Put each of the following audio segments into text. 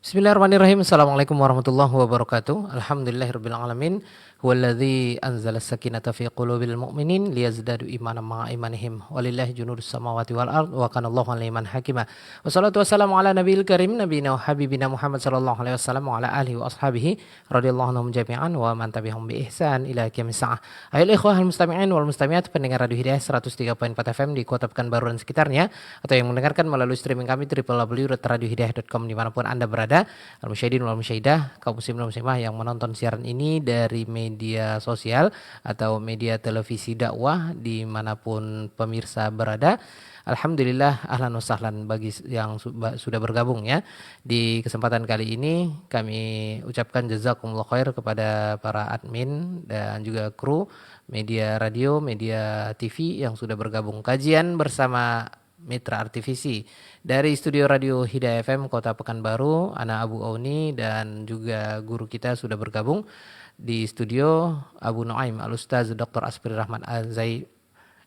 Bismillahirrahmanirrahim. Assalamualaikum warahmatullahi wabarakatuh. Alhamdulillahirabbil alamin. Huwallazi anzala as-sakinata fi qulubil mu'minin liyazdadu imanan ma'a imanihim. Walillahi junudus samawati wal ard wa kana Allahu aliman hakima. Wassalatu wassalamu ala nabiyil karim nabiyina wa habibina Muhammad sallallahu alaihi wasallam wa ala alihi wa ashabihi radhiyallahu anhum jami'an wa man tabi'ahum bi ihsan ila yaumil sa'ah. Ayol ikhwah al mustami'in wal mustami'at pendengar Radio Hidayah 103.4 FM di Kota Pekanbaru dan sekitarnya atau yang mendengarkan melalui streaming kami www.radiohidayah.com dimanapun Anda berada. Al-Musyahidin wal Musyahidah, kaum muslimin wal muslimah yang menonton siaran ini dari media sosial atau media televisi dakwah dimanapun pemirsa berada. Alhamdulillah, ahlan wa sahlan bagi yang sudah bergabung ya. Di kesempatan kali ini kami ucapkan jazakumullah khair kepada para admin dan juga kru media radio, media TV yang sudah bergabung kajian bersama Mitra Artivisi dari studio Radio Hidayah FM Kota Pekanbaru. Ana Abu Auni dan juga guru kita sudah bergabung di studio Abu Nuaim Al-Ustaz Dr. Aspri Rahman Azai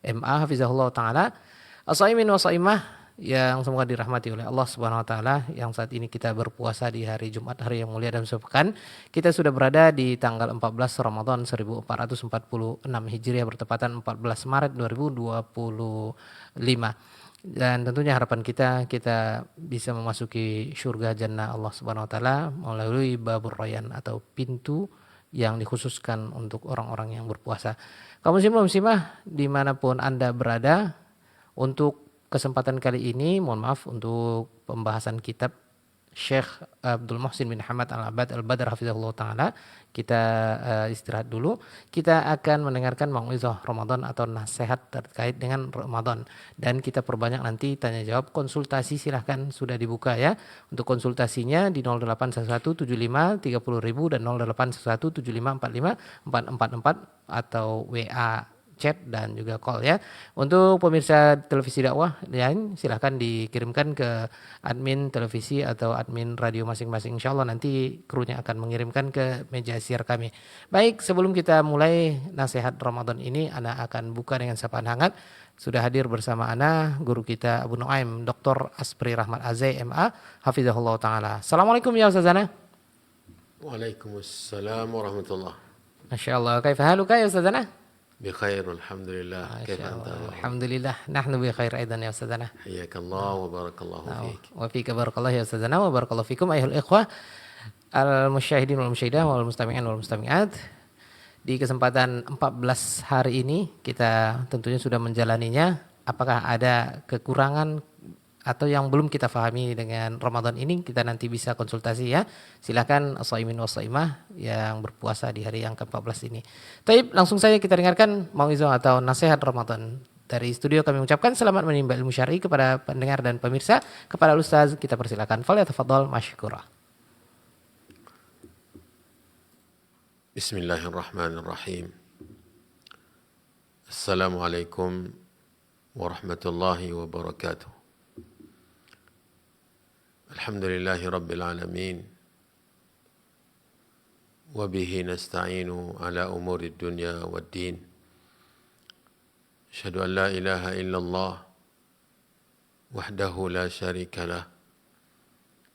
MA Hafizahullah Ta'ala. As-saimin wa saimah yang semoga dirahmati oleh Allah Subhanahu wa taala, yang saat ini kita berpuasa di hari Jumat, hari yang mulia dan sepekan. Kita sudah berada di tanggal 14 Ramadan 1446 Hijriah bertepatan 14 Maret 2025. Dan tentunya harapan kita bisa memasuki surga jannah Allah Subhanahu wa taala melalui babur rayyan atau pintu yang dikhususkan untuk orang-orang yang berpuasa. Kaum muslimin muslimah dimanapun Anda berada, untuk kesempatan kali ini mohon maaf untuk pembahasan kitab Syekh Abdul Muhsin bin Hamad Al-Abad Al-Badr hafizahullah ta'ala. Kita istirahat dulu. Kita akan mendengarkan mau'izah Ramadan atau nasihat terkait dengan Ramadan. Dan kita perbanyak nanti tanya jawab, konsultasi silahkan sudah dibuka ya. Untuk konsultasinya di 08117530.000 dan 081175454444 atau WA chat dan juga call ya. Untuk pemirsa televisi dakwah yang silahkan dikirimkan ke admin televisi atau admin radio masing-masing. Insyaallah nanti krunya akan mengirimkan ke meja siar kami. Baik, sebelum kita mulai nasihat Ramadan ini, Ana akan buka dengan sapaan hangat. Sudah hadir bersama Ana guru kita Abu Nuaim Dr. Aspri Rahmat Azai MA Hafizahullah Ta'ala. Assalamualaikum ya Ustazana. Waalaikumsalam warahmatullah. Masya Allah. Kaifa haluka ya Ustazana? بخير والحمد لله. كيف أنت؟ الحمد لله نحن بخير أيضا يا أستاذنا. حياك الله وبارك الله فيك. وفيك بارك الله يا أستاذنا وبارك الله فيكم أيها الإخوة المشاهدين والمشاهدات والمستمعين والمستمعات. Di kesempatan 14 hari ini kita tentunya sudah menjalaninya. Apakah ada kekurangan atau yang belum kita fahami dengan Ramadan ini, kita nanti bisa konsultasi ya. Silakan as-saimin was-saimah yang berpuasa di hari yang ke-14 ini. Taib, langsung saja kita dengarkan mau'izah atau nasihat Ramadan. Dari studio kami ucapkan selamat menimba ilmu syar'i kepada pendengar dan pemirsa. Kepada Ustaz kita persilakan. Falyatafadhal masykurah. Bismillahirrahmanirrahim. Assalamualaikum warahmatullahi wabarakatuh. Alhamdulillahi Rabbil Alamin. Wabihi nasta'inu ala umuri dunya wad din. Asyhadu an la ilaha illallah wahdahu la syarika lah.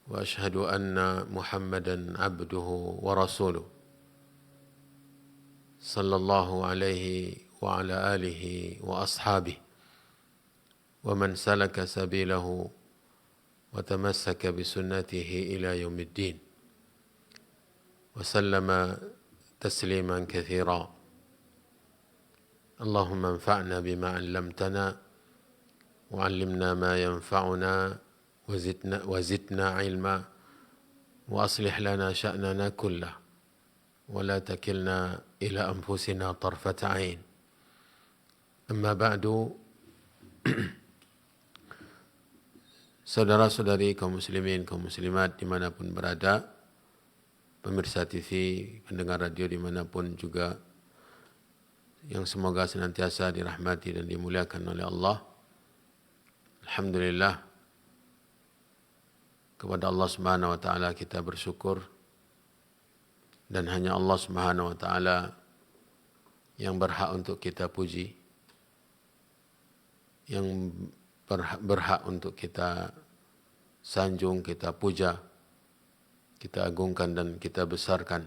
Wa asyhadu anna Muhammadan abduhu wa rasuluh. Sallallahu alaihi wa ala alihi wa ashabihi. Wa man salaka sabilahu وتمسك بسنته إلى يوم الدين وسلم تسليما كثيرا. اللهم انفعنا بما علمتنا وعلمنا ما ينفعنا وزدنا علما وأصلح لنا شأننا كله ولا تكلنا إلى أنفسنا طرفة عين. أما بعد. Saudara-saudari kaum muslimin, kaum muslimat dimanapun berada, pemirsa TV, pendengar radio dimanapun juga, yang semoga senantiasa dirahmati dan dimuliakan oleh Allah. Alhamdulillah, kepada Allah Subhanahu wa taala kita bersyukur, dan hanya Allah Subhanahu wa taala yang berhak untuk kita puji, yang berhak untuk kita sanjung, kita puja, kita agungkan dan kita besarkan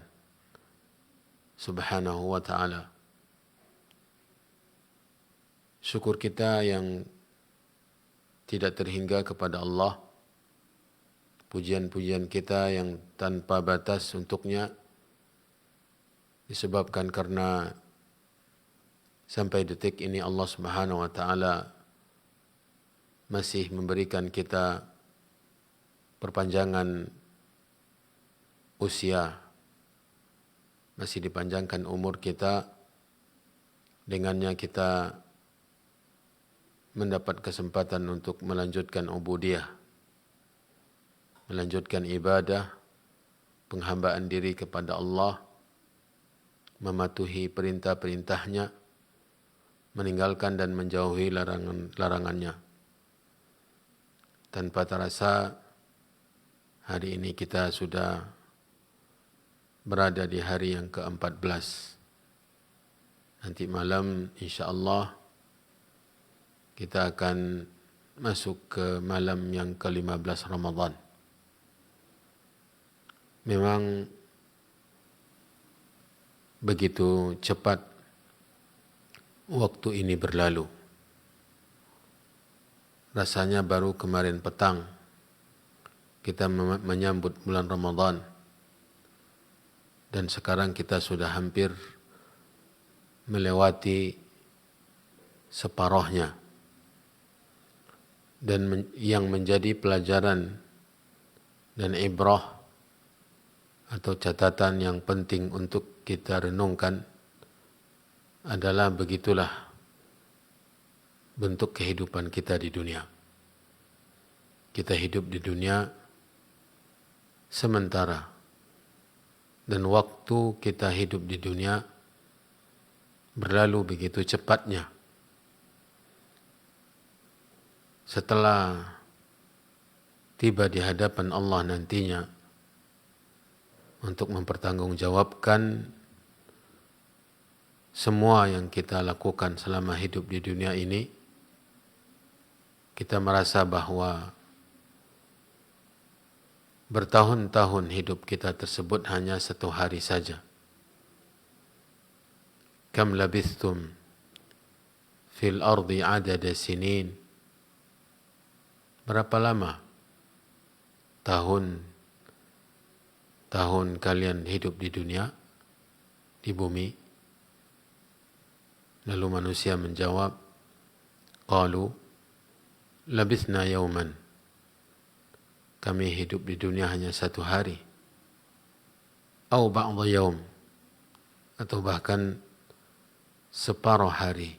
subhanahu wa ta'ala. Syukur kita yang tidak terhingga kepada Allah, pujian-pujian kita yang tanpa batas untuknya, disebabkan karena sampai detik ini Allah subhanahu wa ta'ala masih memberikan kita perpanjangan usia, masih dipanjangkan umur kita, dengannya kita mendapat kesempatan untuk melanjutkan ubudiyah, melanjutkan ibadah, penghambaan diri kepada Allah, mematuhi perintah-perintahnya, meninggalkan dan menjauhi larangannya. Tanpa terasa, hari ini kita sudah berada di hari yang ke-14. Nanti malam insyaAllah kita akan masuk ke malam yang ke-15 Ramadan. Memang begitu cepat waktu ini berlalu. Rasanya baru kemarin petang kita menyambut bulan Ramadan, dan sekarang kita sudah hampir melewati separohnya. Dan yang menjadi pelajaran dan ibrah atau catatan yang penting untuk kita renungkan adalah begitulah bentuk kehidupan kita di dunia. Kita hidup di dunia sementara, dan waktu kita hidup di dunia berlalu begitu cepatnya. Setelah tiba di hadapan Allah nantinya untuk mempertanggungjawabkan semua yang kita lakukan selama hidup di dunia ini, kita merasa bahwa bertahun-tahun hidup kita tersebut hanya 1 hari saja. Kam labithtum fil ardi adada sinin. Berapa lama tahun kalian hidup di dunia, di bumi? Lalu manusia menjawab, qalu labithna yawman. Kami hidup di dunia hanya 1 hari. Au ba'dha yawm, atau bahkan separuh hari.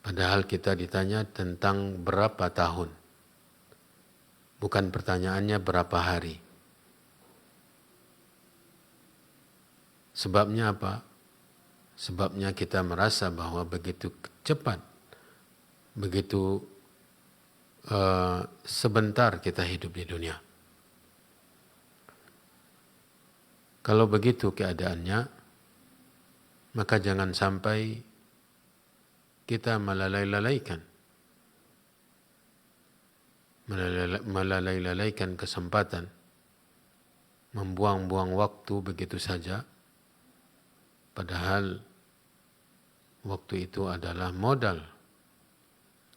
Padahal kita ditanya tentang berapa tahun. Bukan pertanyaannya berapa hari. Sebabnya apa? Sebabnya kita merasa bahwa begitu cepat, begitu sebentar kita hidup di dunia. Kalau begitu keadaannya, maka jangan sampai kita melalaikan kesempatan, membuang-buang waktu begitu saja, padahal waktu itu adalah modal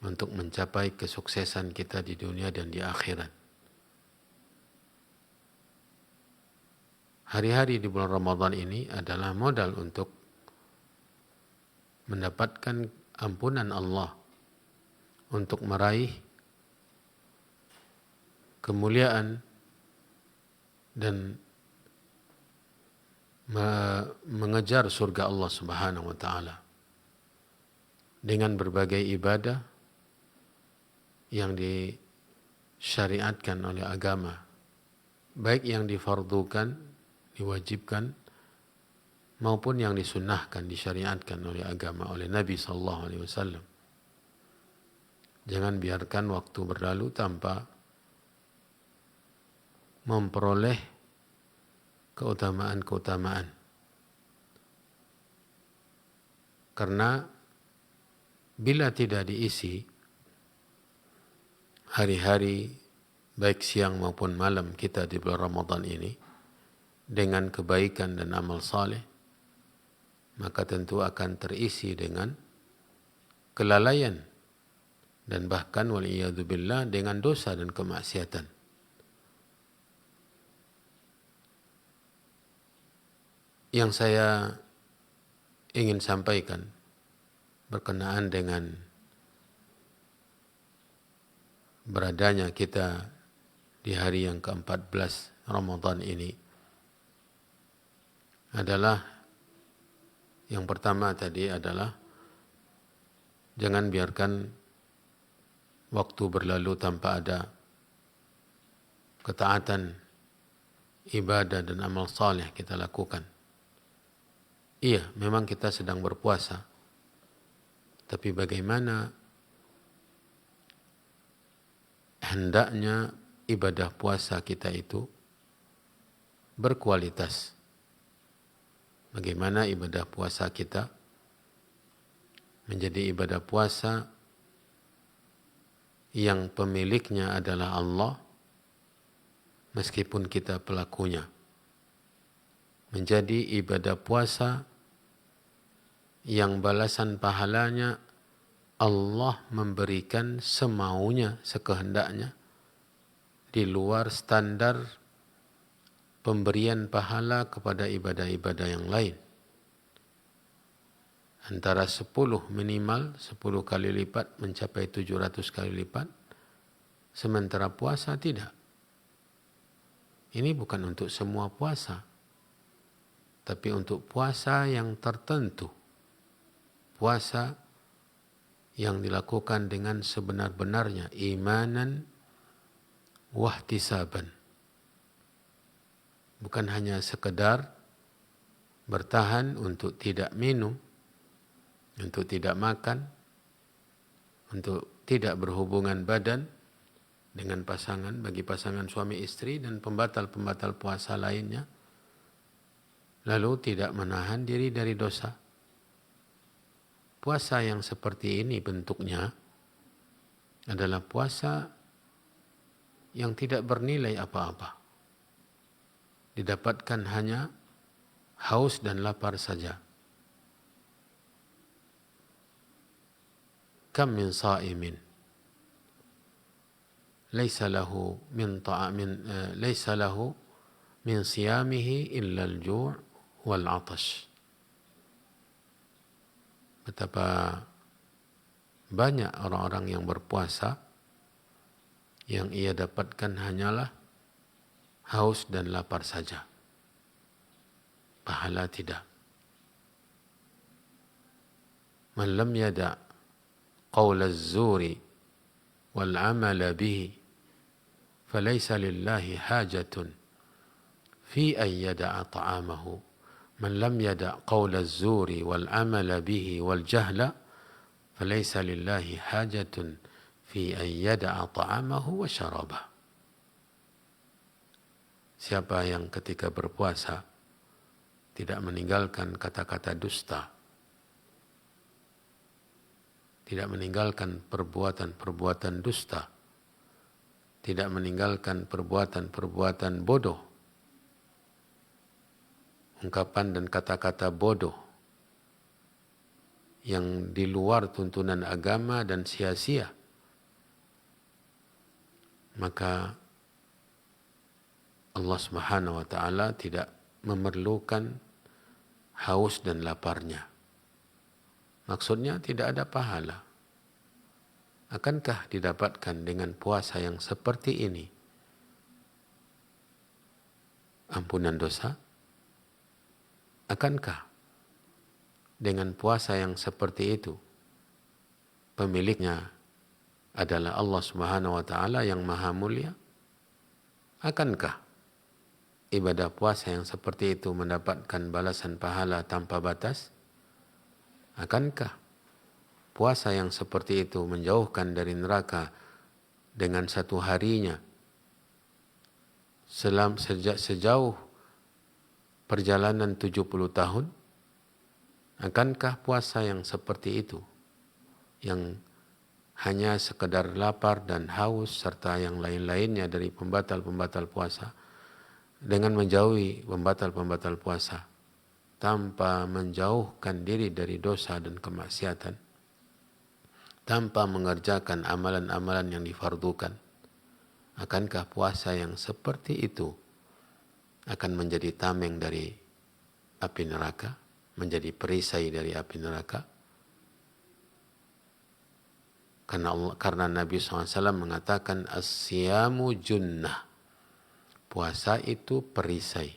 untuk mencapai kesuksesan kita di dunia dan di akhirat. Hari-hari di bulan Ramadan ini adalah modal untuk mendapatkan ampunan Allah, untuk meraih kemuliaan dan mengejar surga Allah Subhanahu wa taala dengan berbagai ibadah yang disyariatkan oleh agama, baik yang difardukan, diwajibkan, maupun yang disunnahkan, disyariatkan oleh agama, oleh Nabi SAW. Jangan biarkan waktu berlalu tanpa memperoleh keutamaan-keutamaan. Karena bila tidak diisi hari-hari baik siang maupun malam kita di bulan Ramadan ini dengan kebaikan dan amal saleh, maka tentu akan terisi dengan kelalaian dan bahkan waliyadzubillah dengan dosa dan kemaksiatan. Yang saya ingin sampaikan berkenaan dengan beradanya kita di hari yang ke-14 Ramadan ini adalah, yang pertama tadi adalah jangan biarkan waktu berlalu tanpa ada ketaatan, ibadah dan amal saleh kita lakukan. Iya, memang kita sedang berpuasa, tapi bagaimana hendaknya ibadah puasa kita itu berkualitas. Bagaimana ibadah puasa kita menjadi ibadah puasa yang pemiliknya adalah Allah, meskipun kita pelakunya. Menjadi ibadah puasa yang balasan pahalanya Allah memberikan semaunya, sekehendaknya, di luar standar pemberian pahala kepada ibadah-ibadah yang lain. Antara 10 minimal, 10 kali lipat mencapai 700 kali lipat, sementara puasa tidak. Ini bukan untuk semua puasa, tapi untuk puasa yang tertentu. Puasa yang dilakukan dengan sebenar-benarnya, imanan wahtisaban. Bukan hanya sekedar bertahan untuk tidak minum, untuk tidak makan, untuk tidak berhubungan badan dengan pasangan, bagi pasangan suami istri dan pembatal-pembatal puasa lainnya, lalu tidak menahan diri dari dosa. Puasa yang seperti ini bentuknya adalah puasa yang tidak bernilai apa-apa. Didapatkan hanya haus dan lapar saja. Kam min sa'imin laisa lahu min siyamihi illa al-ju' wal 'atash. Betapa banyak orang-orang yang berpuasa yang ia dapatkan hanyalah haus dan lapar saja. Pahala tidak. Man lam yada' qawl az-zuri wal 'amala bihi falaysa lillahi hajatun fi an yada'a ta'amahu. Man lam yada' qawl az-zuri wal 'amala bihi wal jahla falaysa lillahi hajatun fi an yada'a ta'amahu wa syarabah. Siapa yang ketika berpuasa tidak meninggalkan kata-kata dusta, tidak meninggalkan perbuatan-perbuatan dusta, tidak meninggalkan perbuatan-perbuatan bodoh, ungkapan dan kata-kata bodoh yang di luar tuntunan agama dan sia-sia, maka Allah Subhanahu wa taala tidak memerlukan haus dan laparnya. Maksudnya tidak ada pahala. Akankah didapatkan dengan puasa yang seperti ini ampunan dosa? Akankah dengan puasa yang seperti itu pemiliknya adalah Allah Subhanahu wa taala yang maha mulia? Akankah ibadah puasa yang seperti itu mendapatkan balasan pahala tanpa batas? Akankah puasa yang seperti itu menjauhkan dari neraka dengan satu harinya sejauh perjalanan 70 tahun? Akankah puasa yang seperti itu, yang hanya sekedar lapar dan haus serta yang lain-lainnya dari pembatal-pembatal puasa, dengan menjauhi pembatal-pembatal puasa tanpa menjauhkan diri dari dosa dan kemaksiatan, tanpa mengerjakan amalan-amalan yang difardukan, akankah puasa yang seperti itu akan menjadi tameng dari api neraka, menjadi perisai dari api neraka? Karena Nabi SAW mengatakan as-siyamu junnah, puasa itu perisai,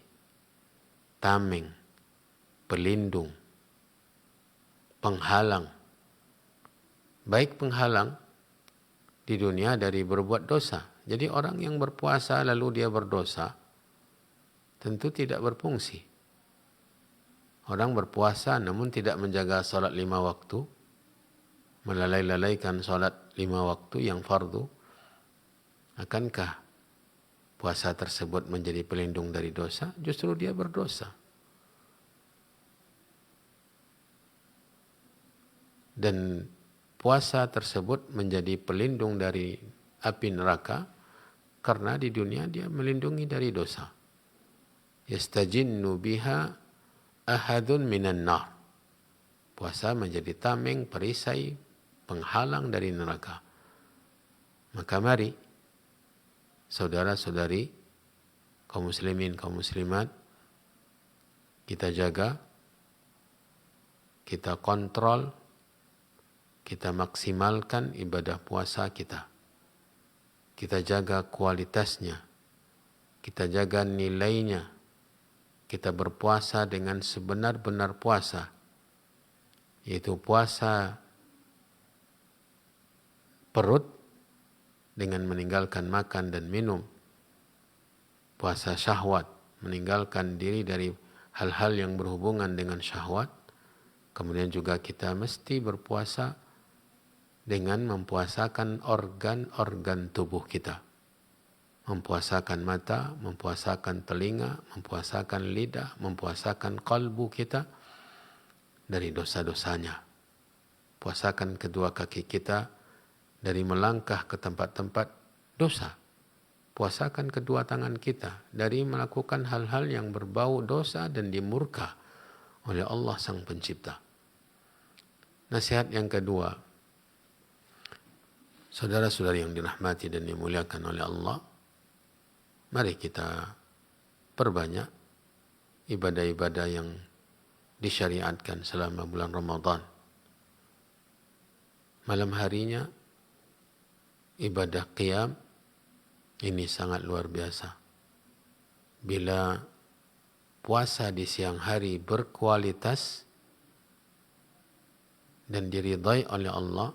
tameng, pelindung, penghalang. Baik penghalang di dunia dari berbuat dosa. Jadi orang yang berpuasa lalu dia berdosa, tentu tidak berfungsi. Orang berpuasa namun tidak menjaga salat 5 waktu, melalaikan salat 5 waktu yang fardu, akankah puasa tersebut menjadi pelindung dari dosa? Justru dia berdosa. Dan puasa tersebut menjadi pelindung dari api neraka karena di dunia dia melindungi dari dosa. Yastajinnu biha ahadun minan nar. Puasa menjadi tameng, perisai, penghalang dari neraka. Maka mari saudara-saudari, kaum muslimin, kaum muslimat, kita jaga, kita kontrol, kita maksimalkan ibadah puasa kita. Kita jaga kualitasnya, kita jaga nilainya, kita berpuasa dengan sebenar-benar puasa, yaitu puasa perut dengan meninggalkan makan dan minum, puasa syahwat, meninggalkan diri dari hal-hal yang berhubungan dengan syahwat. Kemudian juga kita mesti berpuasa dengan mempuasakan organ-organ tubuh kita. Mempuasakan mata, mempuasakan telinga, mempuasakan lidah, mempuasakan kalbu kita dari dosa-dosanya. Puasakan kedua kaki kita dari melangkah ke tempat-tempat dosa. Puasakan kedua tangan kita dari melakukan hal-hal yang berbau dosa dan dimurka oleh Allah Sang Pencipta. Nasihat yang kedua, saudara-saudari yang dirahmati dan dimuliakan oleh Allah, mari kita perbanyak ibadah-ibadah yang disyariatkan selama bulan Ramadan. Malam harinya ibadah qiyam ini sangat luar biasa. Bila puasa di siang hari berkualitas dan diridai oleh Allah,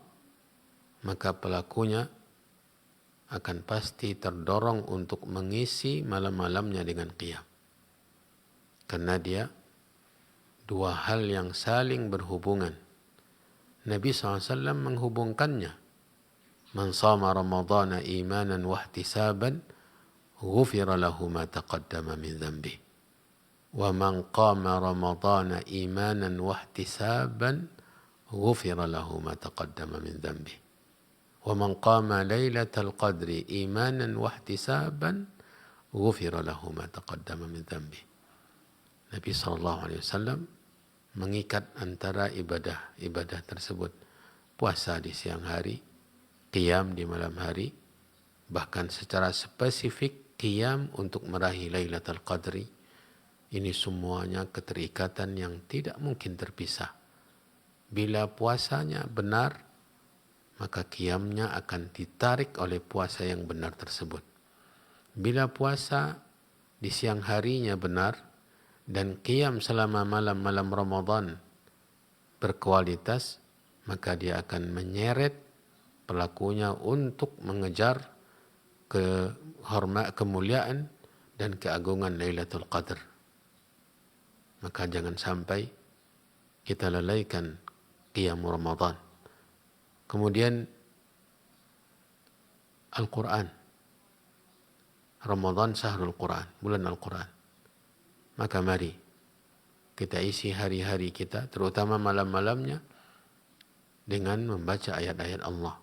maka pelakunya akan pasti terdorong untuk mengisi malam-malamnya dengan qiyam. Karena dia dua hal yang saling berhubungan. Nabi SAW menghubungkannya. Man shama Ramadana imanan wa ihtisaban ghufira lahu ma taqaddama min dhanbi. Wa man qama Ramadana imanan wa ihtisaban ghufira lahu ma taqaddama min dhanbi. Wa man qama lailatal qadri imanan wa ihtisaban ghufira lahu ma taqaddama min dhanbi. Nabi SAW mengikat antara ibadah tersebut. Puasa di siang hari, qiyam di malam hari, bahkan secara spesifik qiyam untuk meraih Lailatul Qadri. Ini semuanya keterikatan yang tidak mungkin terpisah. Bila puasanya benar, maka qiyamnya akan ditarik oleh puasa yang benar tersebut. Bila puasa di siang harinya benar dan qiyam selama malam-malam Ramadan berkualitas, maka dia akan menyeret pelakunya untuk mengejar kemuliaan dan keagungan Lailatul Qadar. Maka jangan sampai kita lalaikan qiyam Ramadan. Kemudian Al-Quran. Ramadan syahrul Quran, bulan Al-Quran. Maka mari kita isi hari-hari kita, terutama malam-malamnya, dengan membaca ayat-ayat Allah.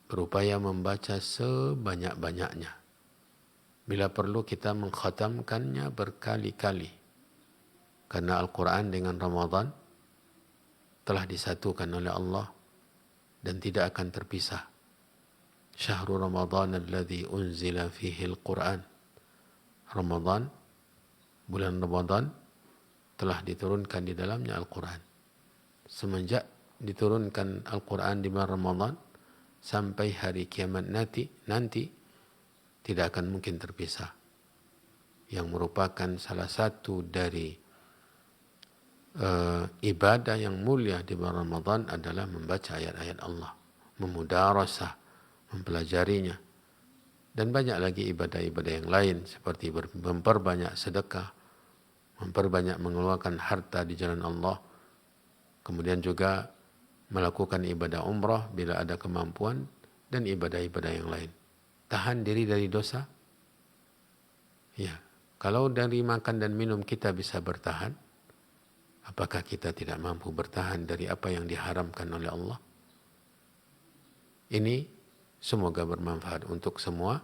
berupaya membaca sebanyak-banyaknya. Bila perlu kita mengkhatamkannya berkali-kali. Karena Al-Quran dengan Ramadan telah disatukan oleh Allah dan tidak akan terpisah. Syahrul Ramadan alladzi unzila fihi Al-Quran. Ramadan, bulan Ramadan telah diturunkan di dalamnya Al-Quran. Semenjak diturunkan Al-Quran di bulan Ramadan sampai hari kiamat nanti tidak akan mungkin terpisah. Yang merupakan salah satu dari ibadah yang mulia di bulan Ramadan adalah membaca ayat-ayat Allah, memudarasah, mempelajarinya. Dan banyak lagi ibadah-ibadah yang lain seperti memperbanyak sedekah, memperbanyak mengeluarkan harta di jalan Allah, kemudian juga melakukan ibadah umrah bila ada kemampuan, dan ibadah-ibadah yang lain. Tahan diri dari dosa? Ya, kalau dari makan dan minum kita bisa bertahan, apakah kita tidak mampu bertahan dari apa yang diharamkan oleh Allah? Ini semoga bermanfaat untuk semua.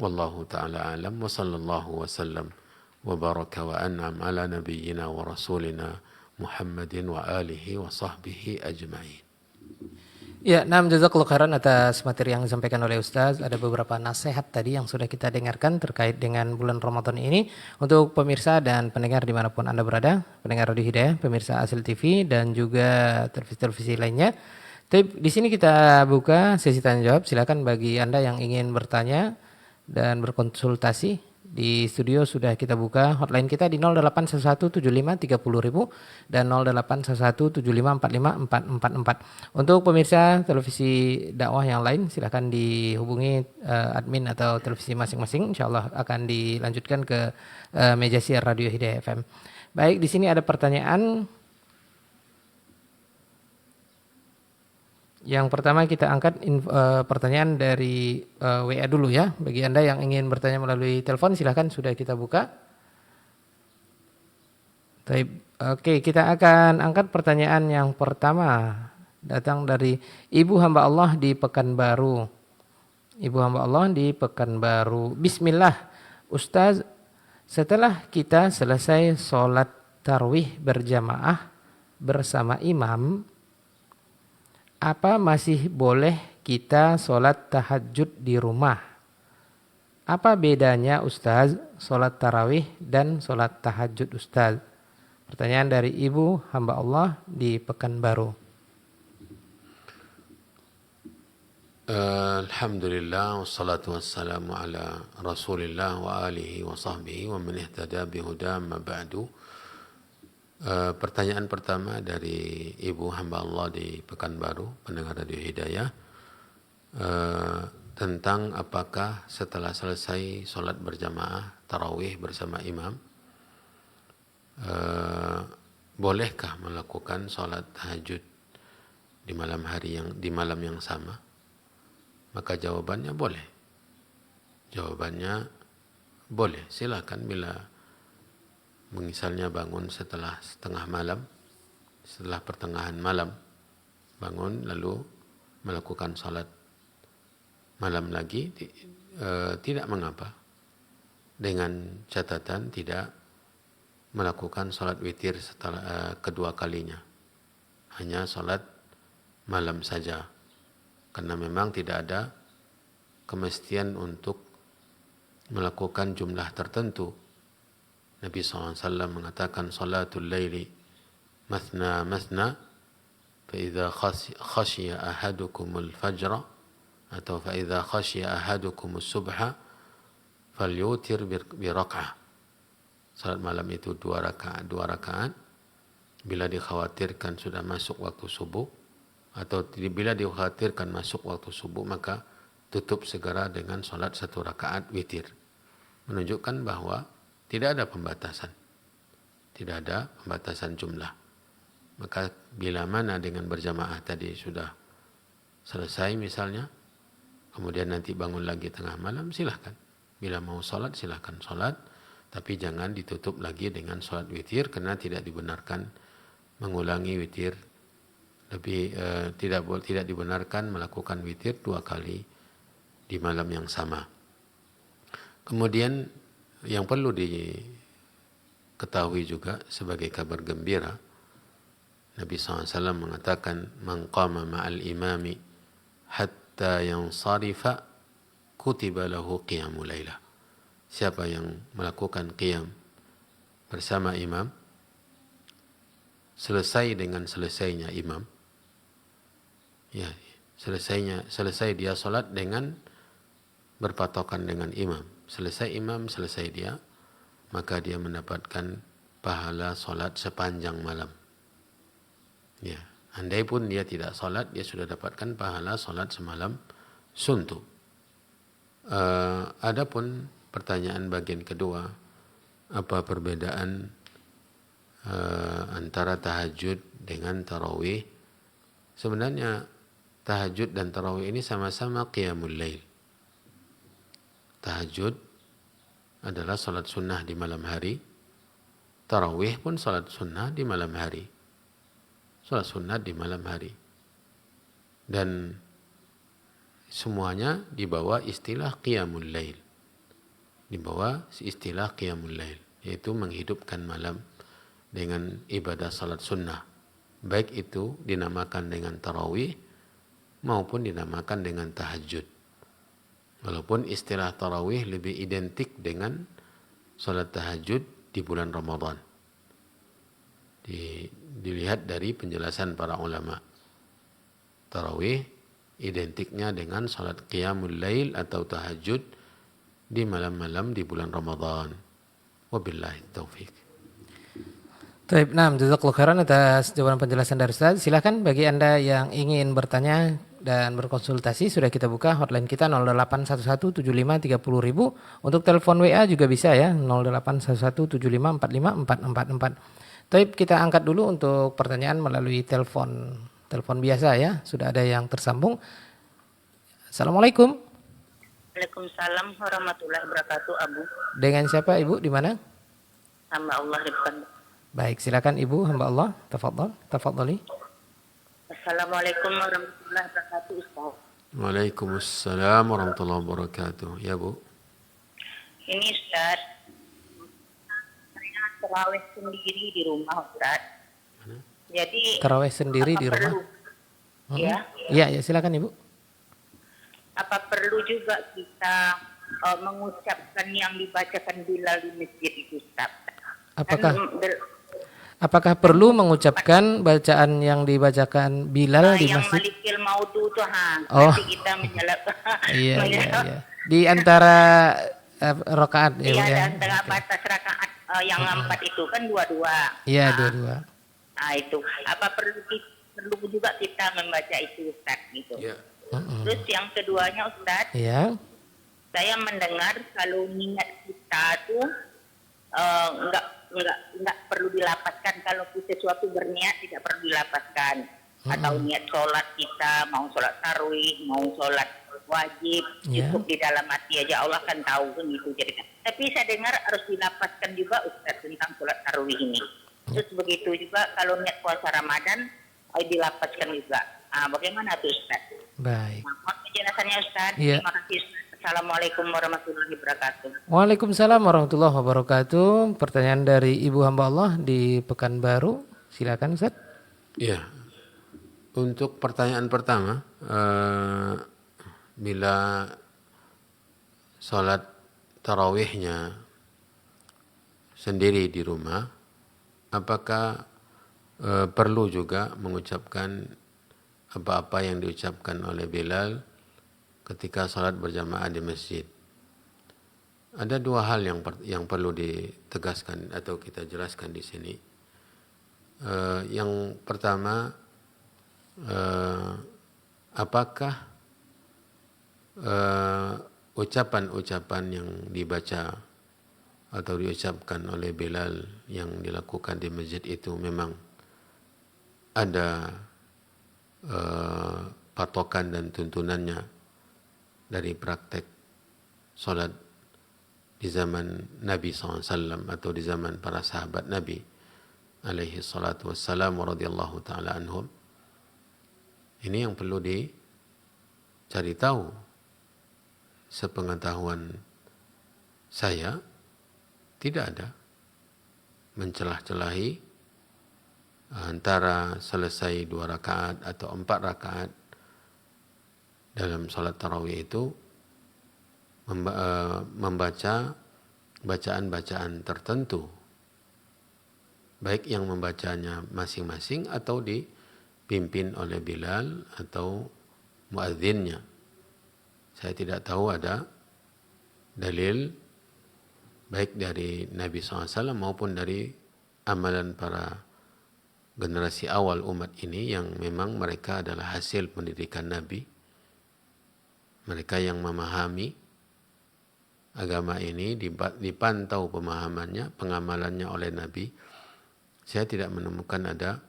Wallahu ta'ala alam wa sallallahu wa sallam wa baraka wa an'am ala nabiyyina wa rasulina Muhammadin wa alihi wa sahbihi ajma'in. Ya, jazakallahu khairan atas materi yang disampaikan oleh Ustaz. Ada beberapa nasihat tadi yang sudah kita dengarkan terkait dengan bulan Ramadan ini. Untuk pemirsa dan pendengar dimanapun Anda berada, pendengar Radio Hidayah, pemirsa Asil TV, dan juga televisi-televisi lainnya. Di sini kita buka sesi tanya jawab. Silakan bagi Anda yang ingin bertanya dan berkonsultasi. Di studio sudah kita buka hotline kita di 08117530.000 dan 081175454444. Untuk pemirsa televisi dakwah yang lain silakan dihubungi admin atau televisi masing-masing. Insyaallah akan dilanjutkan ke meja siar Radio Hidayah FM. Baik, di sini ada pertanyaan. Yang pertama kita angkat pertanyaan dari WA dulu ya. Bagi Anda yang ingin bertanya melalui telepon silahkan, sudah kita buka. Oke, kita akan angkat pertanyaan yang pertama. Datang dari Ibu Hamba Allah di Pekanbaru. Ibu Hamba Allah di Pekanbaru. Bismillah, Ustaz, setelah kita selesai sholat tarawih berjamaah bersama imam, apa masih boleh kita sholat tahajud di rumah? Apa bedanya Ustaz sholat tarawih dan sholat tahajud Ustaz? Pertanyaan dari Ibu Hamba Allah di Pekanbaru. Alhamdulillah, wassalatu wassalamu ala rasulillah wa alihi wa sahbihi wa man ihtada bihuda ma ba'du. Pertanyaan pertama dari Ibu Hamba Allah di Pekanbaru, pendengar Radio Hidayah, tentang apakah setelah selesai sholat berjamaah tarawih bersama imam, bolehkah melakukan sholat tahajud di malam yang sama? Maka jawabannya boleh. Jawabannya boleh. Silakan bila misalnya bangun setelah setengah malam, setelah pertengahan malam, bangun lalu melakukan salat malam lagi, tidak mengapa, dengan catatan tidak melakukan salat witir setelah kedua kalinya, hanya salat malam saja, karena memang tidak ada kemestian untuk melakukan jumlah tertentu. Nabi SAW mengatakan salatul laili mathna mathna fa idza khashiya ahadukumul fajra atau fa idza khashiya ahadukumus subha falyutir bi rak'ah. Salat malam itu dua rakaat. Bila dikhawatirkan sudah masuk waktu subuh atau bila dikhawatirkan masuk waktu subuh, maka tutup segera dengan salat satu rakaat witir. Menunjukkan bahwa tidak ada pembatasan jumlah. Maka bila mana dengan berjamaah tadi sudah selesai misalnya, kemudian nanti bangun lagi tengah malam, silahkan. Bila mau sholat silahkan sholat, tapi jangan ditutup lagi dengan sholat witir, karena tidak dibenarkan mengulangi witir tidak dibenarkan melakukan witir 2 kali di malam yang sama. Kemudian yang perlu diketahui juga sebagai kabar gembira, Nabi SAW mengatakan, "Man qama ma'al imami hatta yansarifa kutiba lahu qiyamul lailah." Siapa yang melakukan qiyam bersama imam, selesainya imam, ya, selesai dia salat dengan berpatokan dengan imam. Selesai imam, selesai dia, maka dia mendapatkan pahala salat sepanjang malam. Ya, andai pun dia tidak salat, dia sudah dapatkan pahala salat semalam suntuk. Adapun pertanyaan bagian kedua, apa perbedaan antara tahajud dengan tarawih? Sebenarnya tahajud dan tarawih ini sama-sama qiyamul lail. Tahajud adalah salat sunnah di malam hari. Tarawih pun salat sunnah di malam hari. Salat sunnah di malam hari. Dan semuanya dibawa istilah qiyamul lail. Dibawa istilah qiyamul lail, yaitu menghidupkan malam dengan ibadah salat sunnah. Baik itu dinamakan dengan tarawih maupun dinamakan dengan tahajud. Walaupun istilah tarawih lebih identik dengan salat tahajud di bulan Ramadan. Dilihat dari penjelasan para ulama. Tarawih identiknya dengan salat qiyamul lail atau tahajud di malam-malam di bulan Ramadan. Wabillahi taufiq. Baik, nah, jazakallahu khairan atas jawaban penjelasan dari Ustaz. Silakan bagi Anda yang ingin bertanya dan berkonsultasi, sudah kita buka hotline kita 08117530.000. Untuk telepon WA juga bisa ya, 081175454444. Baik, kita angkat dulu untuk pertanyaan melalui telepon biasa ya. Sudah ada yang tersambung. Assalamualaikum. Waalaikumsalam warahmatullahi wabarakatuh, Abu. Dengan siapa Ibu? Di mana? Hamba Allah di depan. Baik, silakan Ibu, hamba Allah. Tafadhali. Assalamualaikum warahmatullahi wabarakatuh, Ustaz. Waalaikumsalam warahmatullahi wabarakatuh. Ya, Bu. Ini Ustaz, saya terawih sendiri di rumah, Ustaz. Jadi Tarawih sendiri di rumah? Ya. Ya, silakan Ibu. Apa perlu juga kita mengucapkan yang dibacakan Bilal di masjid itu, Ustaz? Apakah perlu mengucapkan bacaan yang dibacakan Bilal di yang masjid? Malikil Maudu tuh, nanti kita menjelaskan. Iya. Di antara rakaat ya. Iya, di antara batas rakaat yang 4 itu kan 2-2. Iya, 2-2. Nah, itu. Apa perlu juga kita membaca itu, Ustaz, gitu. Ya. Terus yang keduanya, Ustaz, Iya. saya mendengar kalau niat kita tuh enggak perlu dilapaskan. Kalau sesuatu berniat tidak perlu dilapaskan. Atau niat sholat kita, mau sholat tarawih, mau sholat wajib, cukup di dalam hati aja, Allah kan tahu kan gitu. Jadi, tapi saya dengar harus dilapaskan juga, Ustaz, tentang sholat tarawih ini. Terus begitu juga kalau niat puasa Ramadan dilapaskan juga. Bagaimana tuh, Ustaz? Baik. Mohon penjelasannya, Ustaz. Iya. Terima kasih, Ustaz. Assalamualaikum warahmatullahi wabarakatuh. Waalaikumsalam warahmatullahi wabarakatuh. Pertanyaan dari Ibu hamba Allah di Pekanbaru. Silakan Ustaz. Ya. Untuk pertanyaan pertama, bila sholat tarawihnya sendiri di rumah, apakah perlu juga mengucapkan apa-apa yang diucapkan oleh Bilal ketika sholat berjamaah di masjid? Ada dua hal yang perlu ditegaskan atau kita jelaskan di sini. Yang pertama, apakah ucapan-ucapan yang dibaca atau diucapkan oleh Bilal yang dilakukan di masjid itu memang ada patokan dan tuntunannya dari praktek solat di zaman Nabi SAW atau di zaman para sahabat Nabi alaihi salatu wassalam wa radiyallahu ta'ala anhum. Ini yang perlu dicari tahu. Sepengetahuan saya tidak ada mencelah-celahi antara selesai 2 rakaat atau 4 rakaat dalam salat tarawih itu membaca bacaan-bacaan tertentu, baik yang membacanya masing-masing atau dipimpin oleh Bilal atau muadzinnya. Saya tidak tahu ada dalil baik dari Nabi SAW maupun dari amalan para generasi awal umat ini yang memang mereka adalah hasil pendidikan Nabi. Mereka yang memahami agama ini, dipantau pemahamannya, pengamalannya oleh Nabi. Saya tidak menemukan ada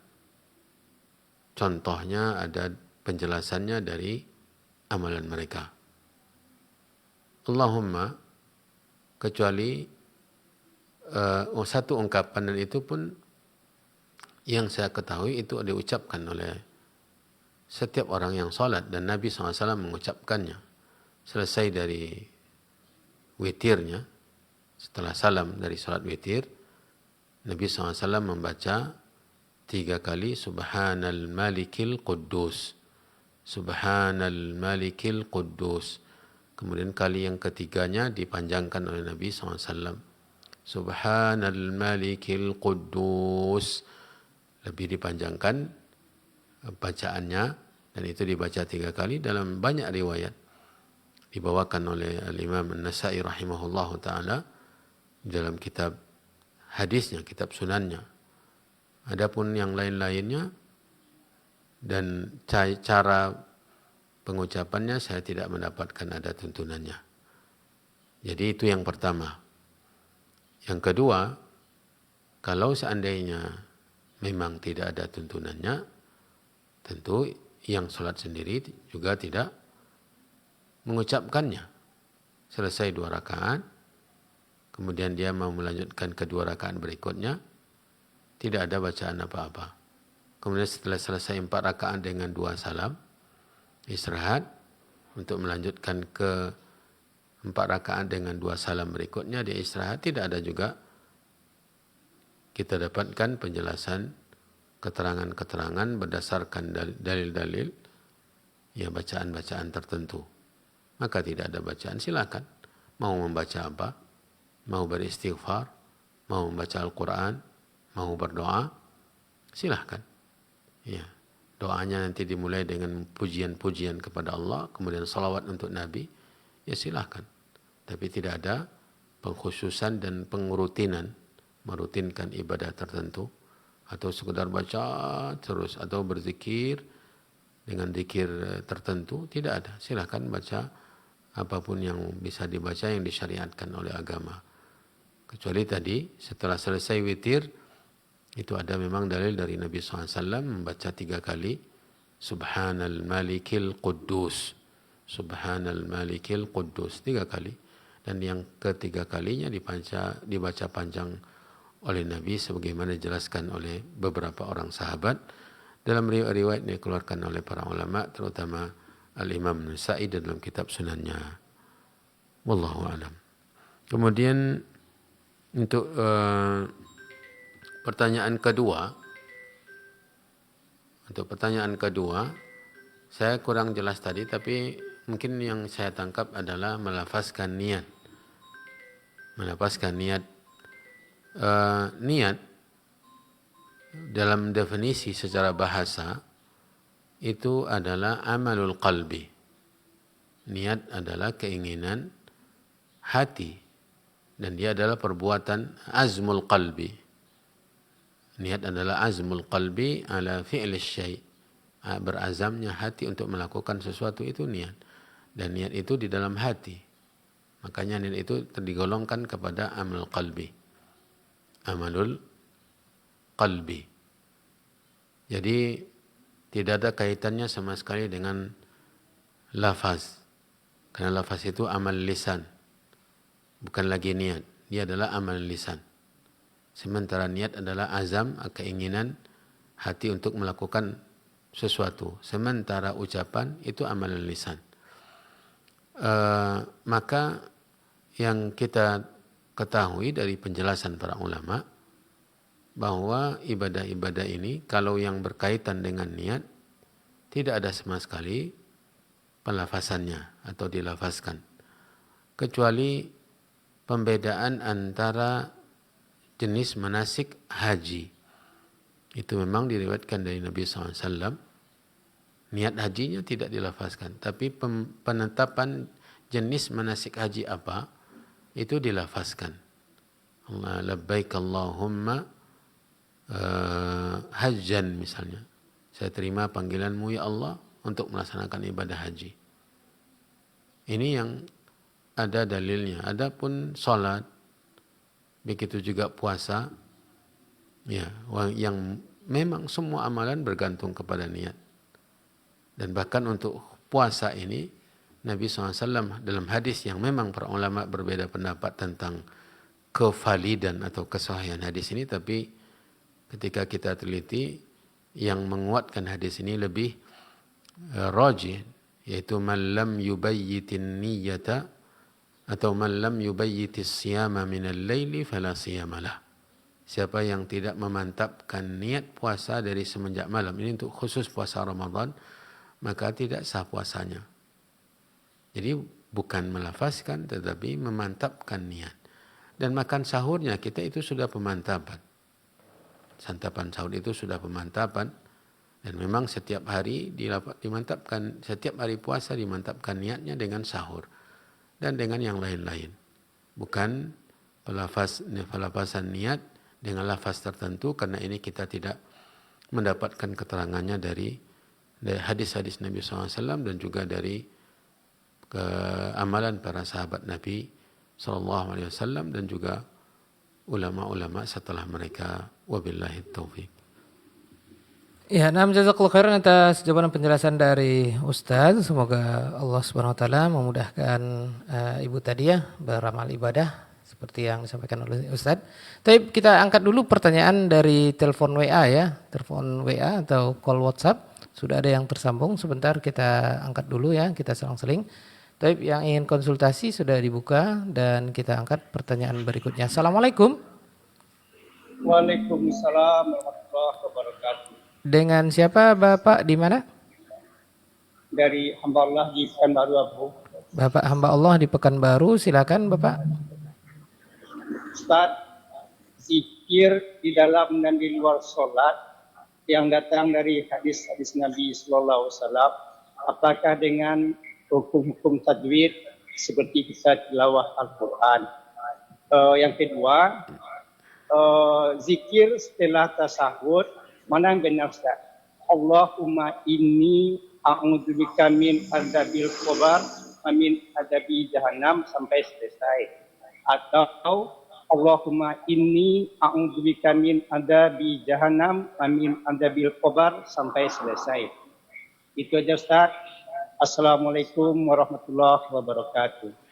contohnya, ada penjelasannya dari amalan mereka. Allahumma, kecuali satu ungkapan, dan itu pun yang saya ketahui itu diucapkan oleh setiap orang yang sholat, dan Nabi SAW mengucapkannya selesai dari witirnya. Setelah salam dari sholat witir, Nabi SAW membaca 3 kali Subhanal Malikil Quddus, Subhanal Malikil Quddus. Kemudian kali yang ketiganya dipanjangkan oleh Nabi SAW, Subhanal Malikil Quddus, lebih dipanjangkan bacaannya, dan itu dibaca 3 kali. Dalam banyak riwayat dibawakan oleh Al-Imam An-Nasa'i rahimahullahu ta'ala dalam kitab hadisnya, kitab sunannya. Adapun yang lain-lainnya dan cara pengucapannya saya tidak mendapatkan ada tuntunannya. Jadi itu yang pertama. Yang kedua, kalau seandainya memang tidak ada tuntunannya, tentu yang sholat sendiri juga tidak mengucapkannya. Selesai 2 rakaat, kemudian dia mau melanjutkan ke 2 rakaat berikutnya, tidak ada bacaan apa-apa. Kemudian setelah selesai 4 rakaat dengan 2 salam, istirahat untuk melanjutkan ke 4 rakaat dengan 2 salam berikutnya, dia istirahat. Tidak ada juga kita dapatkan penjelasan, keterangan-keterangan berdasarkan dalil-dalil, ya bacaan-bacaan tertentu. Maka tidak ada bacaan, silakan. Mau membaca apa? Mau beristighfar, mau membaca Al-Quran, mau berdoa, silahkan. Ya, doanya nanti dimulai dengan pujian-pujian kepada Allah, kemudian salawat untuk Nabi, ya silahkan. Tapi tidak ada pengkhususan dan pengurutinan, merutinkan ibadah tertentu, atau sekedar baca terus, atau berzikir dengan zikir tertentu, tidak ada. Silahkan baca apapun yang bisa dibaca yang disyariatkan oleh agama. Kecuali tadi setelah selesai witir, itu ada memang dalil dari Nabi SAW membaca 3 kali Subhanal Malikil Quddus, Subhanal Malikil Quddus 3 kali. Dan yang ketiga kalinya dibaca panjang oleh Nabi sebagaimana dijelaskan oleh beberapa orang sahabat dalam riwayat yang dikeluarkan oleh para ulama, terutama Al-Imam An-Nasa'i dalam kitab sunannya. Wallahu a'lam. Kemudian untuk pertanyaan kedua, saya kurang jelas tadi, tapi mungkin yang saya tangkap adalah melafazkan niat. Niat dalam definisi secara bahasa itu adalah amalul qalbi. Niat adalah keinginan hati, dan dia adalah perbuatan azmul qalbi. Niat adalah azmul qalbi ala fi'li syai'. Berazamnya hati untuk melakukan sesuatu, itu niat. Dan niat itu di dalam hati. Makanya niat itu digolongkan kepada amal qalbi. Amalul qalbi. Jadi tidak ada kaitannya sama sekali dengan lafaz. Karena lafaz itu amal lisan. Bukan lagi niat. Dia adalah amal lisan. Sementara niat adalah azam, keinginan hati untuk melakukan sesuatu, sementara ucapan itu amalan lisan. Maka yang kita ketahui dari penjelasan para ulama bahwa ibadah-ibadah ini kalau yang berkaitan dengan niat tidak ada sama sekali pelafazannya atau dilafazkan, kecuali pembedaan antara jenis manasik haji. Itu memang diriwayatkan dari Nabi SAW. Niat hajinya tidak dilafazkan, tapi penetapan jenis manasik haji apa itu dilafazkan. Allah labbaik Allahumma hajjan misalnya. Saya terima panggilanmu ya Allah untuk melaksanakan ibadah haji. Ini yang ada dalilnya. Adapun salat, begitu juga puasa, ya, yang memang semua amalan bergantung kepada niat. Dan bahkan untuk puasa ini Nabi SAW dalam hadis yang memang para ulama berbeda pendapat tentang kevalidan atau kesahihan hadis ini, tapi ketika kita teliti yang menguatkan hadis ini lebih rajih, yaitu man lam yubayyitin niyyata atau man lam yubayyitis siyama minal laili fala siyamalah. Siapa yang tidak memantapkan niat puasa dari semenjak malam, ini untuk khusus puasa Ramadan, maka tidak sah puasanya. Jadi bukan melafazkan tetapi memantapkan niat. Dan makan sahurnya kita itu sudah pemantapan. Santapan sahur itu sudah pemantapan, dan memang setiap hari dimantapkan, setiap hari puasa dimantapkan niatnya dengan sahur dan dengan yang lain-lain. Bukan pelafazan niat dengan lafaz tertentu, karena ini kita tidak mendapatkan keterangannya dari hadis-hadis Nabi SAW dan juga dari amalan para sahabat Nabi SAW dan juga ulama-ulama setelah mereka. Wabillahi taufiq. Ya, jazakallahu khairan atas jawaban penjelasan dari Ustaz. Semoga Allah Subhanahu wa taala memudahkan Ibu tadi ya beramal ibadah seperti yang disampaikan oleh Ustaz. Tapi kita angkat dulu pertanyaan dari telepon WA ya, telepon WA atau call WhatsApp. Sudah ada yang tersambung, sebentar kita angkat dulu ya, kita selang-seling. Tapi yang ingin konsultasi sudah dibuka dan kita angkat pertanyaan berikutnya. Assalamualaikum. Waalaikumsalam warahmatullahi wabarakatuh. Dengan siapa Bapak, di mana? Dari hamba Allah di Pekanbaru, Abu. Bapak hamba Allah di Pekanbaru, silakan Bapak. Ustaz, zikir di dalam dan di luar sholat yang datang dari hadis-hadis Nabi Sallallahu Alaihi Wasallam, apakah dengan hukum-hukum tajwid seperti bisa tilawah Al-Quran? Yang kedua, zikir setelah tasahud mana yang benar Ustaz? Allahumma inni a'udzubika min adzabil qabr wa min adzabi jahannam sampai selesai, atau Allahumma inni a'udzubika min adzabi jahannam wa min adzabil qabr sampai selesai. Itu aja Ustaz. Assalamualaikum warahmatullahi wabarakatuh.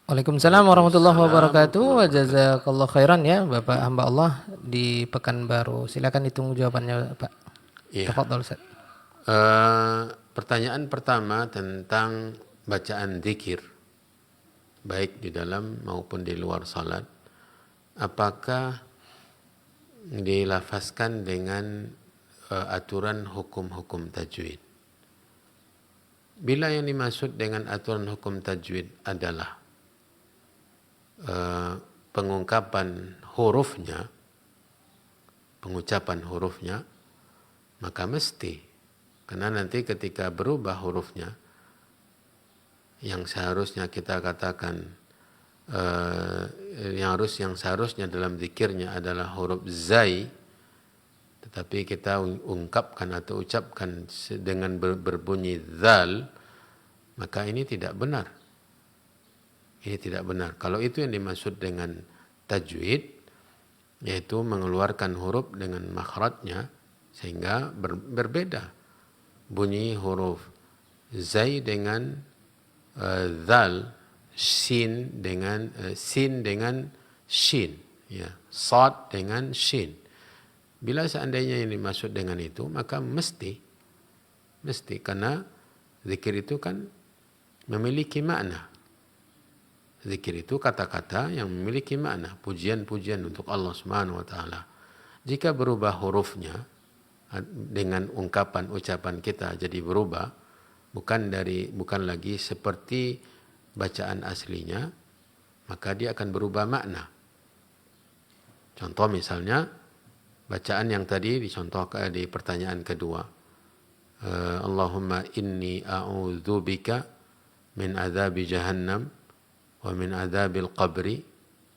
Waalaikumsalam warahmatullahi wabarakatuh. Jazakallahu khairan ya Bapak hamba Allah di Pekanbaru. Silakan hitung jawabannya Pak. Iya. Tafadhol Ustaz. Pertanyaan pertama tentang bacaan zikir baik di dalam maupun di luar salat, apakah dilafazkan dengan aturan hukum-hukum tajwid? Bila yang dimaksud dengan aturan hukum tajwid adalah pengungkapan hurufnya, pengucapan hurufnya, maka mesti, karena nanti ketika berubah hurufnya, yang seharusnya kita katakan yang seharusnya dalam zikirnya adalah huruf zai, tetapi kita ungkapkan atau ucapkan dengan berbunyi zal, maka ini tidak benar. Ini tidak benar. Kalau itu yang dimaksud dengan tajwid, yaitu mengeluarkan huruf dengan makhrajnya sehingga berbeda. Bunyi huruf zai dengan zal, sin dengan shin, ya, sad dengan shin. Bila seandainya ini maksud dengan itu, maka mesti karena zikir itu kan memiliki makna. Zikir itu kata-kata yang memiliki makna, pujian-pujian untuk Allah Subhanahu wa taala. Jika berubah hurufnya dengan ungkapan ucapan kita jadi berubah, bukan lagi seperti bacaan aslinya, maka dia akan berubah makna. Contoh misalnya bacaan yang tadi dicontohkan di pertanyaan kedua. Allahumma inni a'udzubika min adzabi jahannam wa min adzabil qabri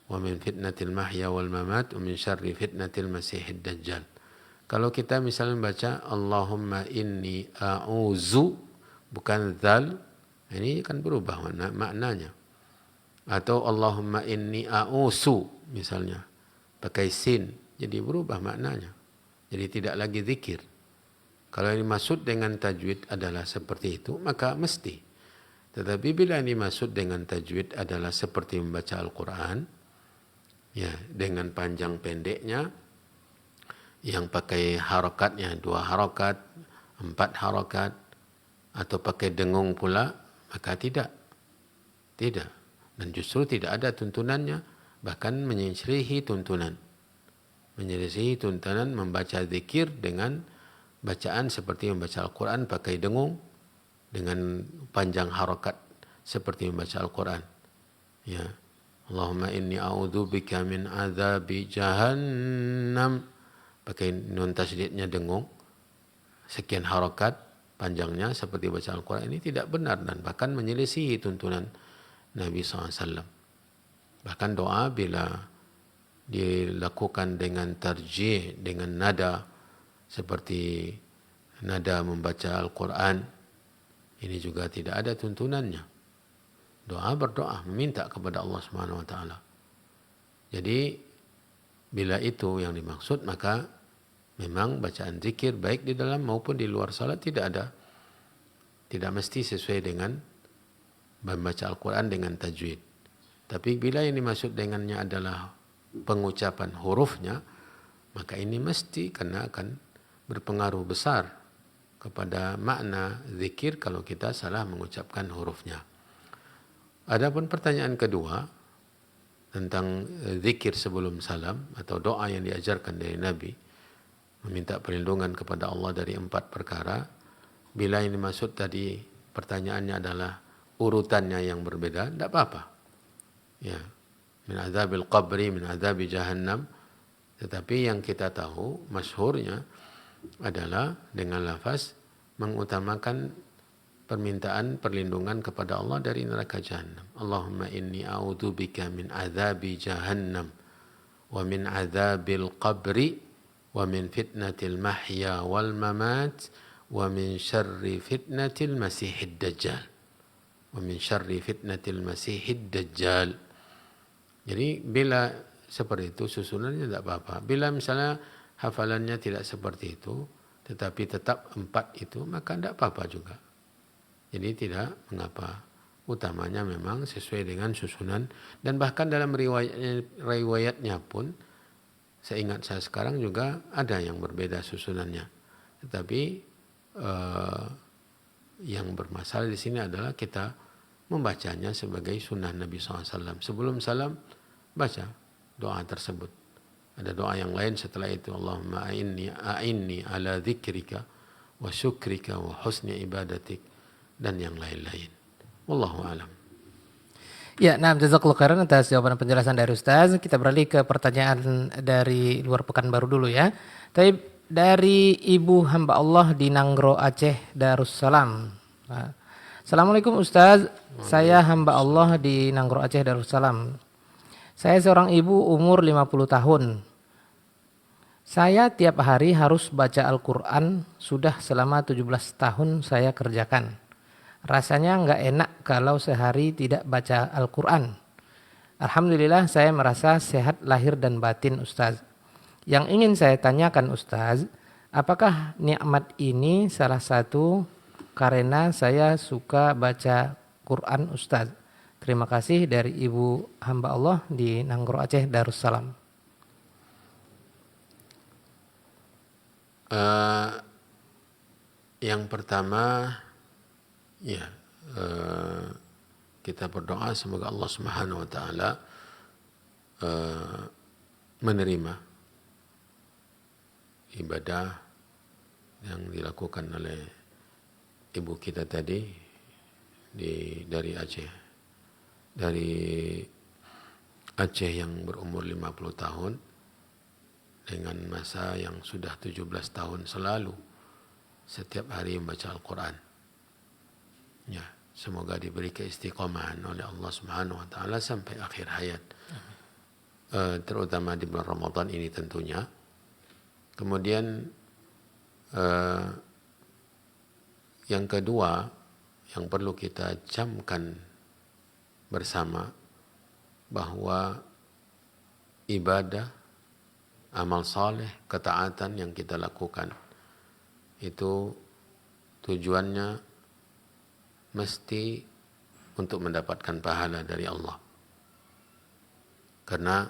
wa min fitnatil mahya wal mamat wa min syarri fitnatil masihid dajjal. Kalau kita misalnya baca Allahumma inni a'udzu bukan dzal, ini kan berubah maknanya. Atau Allahumma inni a'usu misalnya pakai sin, jadi berubah maknanya. Jadi tidak lagi zikir. Kalau yang dimaksud dengan tajwid adalah seperti itu, maka mesti. Tetapi bila yang dimaksud dengan tajwid adalah seperti membaca Al-Quran, ya dengan panjang pendeknya, yang pakai harokatnya 2 harokat, 4 harokat, atau pakai dengung pula, maka tidak. Tidak. Dan justru tidak ada tuntunannya, bahkan menyelisihi tuntunan. Menyelisihi tuntunan membaca zikir dengan bacaan seperti membaca Al-Quran pakai dengung, dengan panjang harokat seperti membaca Al-Quran. Ya. Allahumma inni a'udzubika min adzabi jahannam. Pakai nun tasydidnya dengung. Sekian harokat panjangnya seperti baca Al-Quran, ini tidak benar dan bahkan menyelisihi tuntunan Nabi SAW. Bahkan doa bila dilakukan dengan tarjih, dengan nada seperti nada membaca Al-Quran, ini juga tidak ada tuntunannya. Doa berdoa, meminta kepada Allah Subhanahu wa taala. Jadi bila itu yang dimaksud, maka memang bacaan zikir baik di dalam maupun di luar salat tidak mesti sesuai dengan membaca Al-Quran dengan tajwid. Tapi bila yang dimaksud dengannya adalah pengucapan hurufnya, maka ini mesti karena akan berpengaruh besar kepada makna zikir kalau kita salah mengucapkan hurufnya. Adapun pertanyaan kedua tentang zikir sebelum salam atau doa yang diajarkan dari Nabi, meminta perlindungan kepada Allah dari 4 perkara. Bila yang dimaksud tadi pertanyaannya adalah urutannya yang berbeda, tidak apa-apa. Ya, min azabil qabri, min azabi jahannam. Tetapi yang kita tahu masyhurnya adalah dengan lafaz mengutamakan permintaan perlindungan kepada Allah dari neraka jahannam. Allahumma inni a'udzubika min azabi jahannam wa min azabil qabri wa min fitnatil mahya wal mamat wa min syarri fitnatil masihid dajjal. Wa min syarri fitnatil masihid dajjal. Jadi bila seperti itu susunannya tidak apa-apa. Bila misalnya hafalannya tidak seperti itu, tetapi tetap 4 itu, maka tidak apa-apa juga. Jadi tidak mengapa. Utamanya memang sesuai dengan susunan. Dan bahkan dalam riwayatnya pun, seingat saya sekarang juga ada yang berbeda susunannya. Tetapi yang bermasalah di sini adalah kita membacanya sebagai sunnah Nabi SAW. Sebelum salam, baca doa tersebut. Ada doa yang lain setelah itu. Allahumma a'inni ala dzikrika wa syukrika wa husni ibadatik, dan yang lain-lain. Wallahu alam. Ya, nah, jazakallahu khairan atas jawaban penjelasan dari Ustaz. Kita beralih ke pertanyaan dari luar Pekanbaru dulu ya. Tapi dari Ibu hamba Allah di Nanggro Aceh Darussalam. Nah, Assalamualaikum Ustaz. Saya hamba Allah di Nanggro Aceh Darussalam. Saya seorang ibu umur 50 tahun. Saya tiap hari harus baca Al-Quran, sudah selama 17 tahun saya kerjakan. Rasanya nggak enak kalau sehari tidak baca Al-Quran. Alhamdulillah saya merasa sehat lahir dan batin Ustaz. Yang ingin saya tanyakan Ustaz, apakah nikmat ini salah satu karena saya suka baca Quran Ustaz? Terima kasih dari Ibu hamba Allah di Nanggro Aceh Darussalam. Eh, yang pertama, ya, kita berdoa semoga Allah Subhanahu wa taala menerima ibadah yang dilakukan oleh ibu kita tadi dari Aceh. Dari Aceh yang berumur 50 tahun dengan masa yang sudah 17 tahun selalu setiap hari membaca Al-Quran. Ya, semoga diberi keistiqomahan oleh Allah Subhanahu wa taala sampai akhir hayat. Terutama di bulan Ramadan ini tentunya. Kemudian yang kedua yang perlu kita camkan bersama bahwa ibadah, amal saleh, ketaatan yang kita lakukan itu tujuannya mesti untuk mendapatkan pahala dari Allah. Karena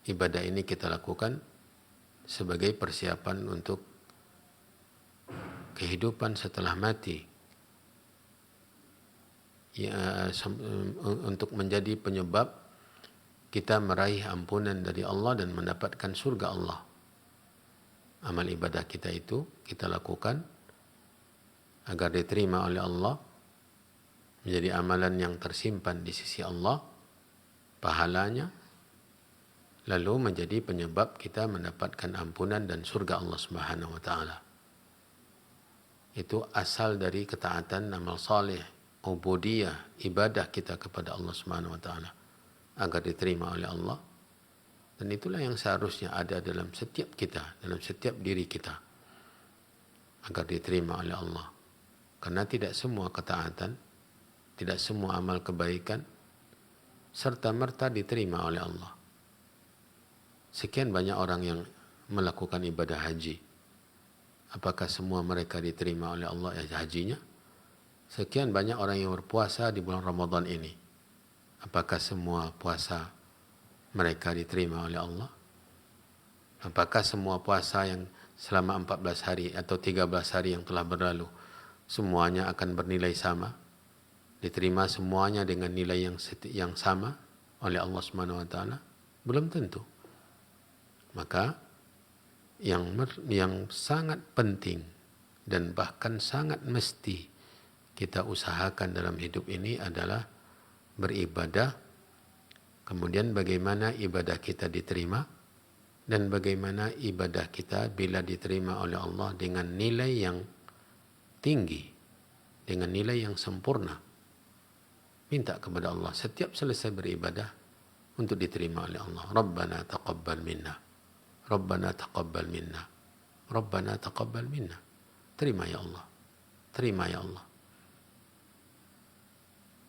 ibadah ini kita lakukan sebagai persiapan untuk kehidupan setelah mati, ya, untuk menjadi penyebab kita meraih ampunan dari Allah dan mendapatkan surga Allah. Amal ibadah kita itu kita lakukan agar diterima oleh Allah, menjadi amalan yang tersimpan di sisi Allah, pahalanya, lalu menjadi penyebab kita mendapatkan ampunan dan surga Allah Subhanahu wa taala. Itu asal dari ketaatan amal saleh, ubudiyah, ibadah kita kepada Allah Subhanahu wa taala agar diterima oleh Allah. Dan itulah yang seharusnya ada dalam setiap kita, dalam setiap diri kita agar diterima oleh Allah. Karena tidak semua ketaatan, tidak semua amal kebaikan serta-merta diterima oleh Allah. Sekian banyak orang yang melakukan ibadah haji. Apakah semua mereka diterima oleh Allah hajinya? Sekian banyak orang yang berpuasa di bulan Ramadan ini. Apakah semua puasa mereka diterima oleh Allah? Apakah semua puasa yang selama 14 hari atau 13 hari yang telah berlalu semuanya akan bernilai sama? Diterima semuanya dengan nilai yang sama oleh Allah Subhanahu wa taala? Belum tentu. Maka yang sangat penting dan bahkan sangat mesti kita usahakan dalam hidup ini adalah beribadah, kemudian bagaimana ibadah kita diterima, dan bagaimana ibadah kita bila diterima oleh Allah dengan nilai yang tinggi, dengan nilai yang sempurna. Minta kepada Allah setiap selesai beribadah untuk diterima oleh Allah. Rabbana taqabbal minna. Rabbana taqabbal minna. Rabbana taqabbal minna. Terima ya Allah. Terima ya Allah.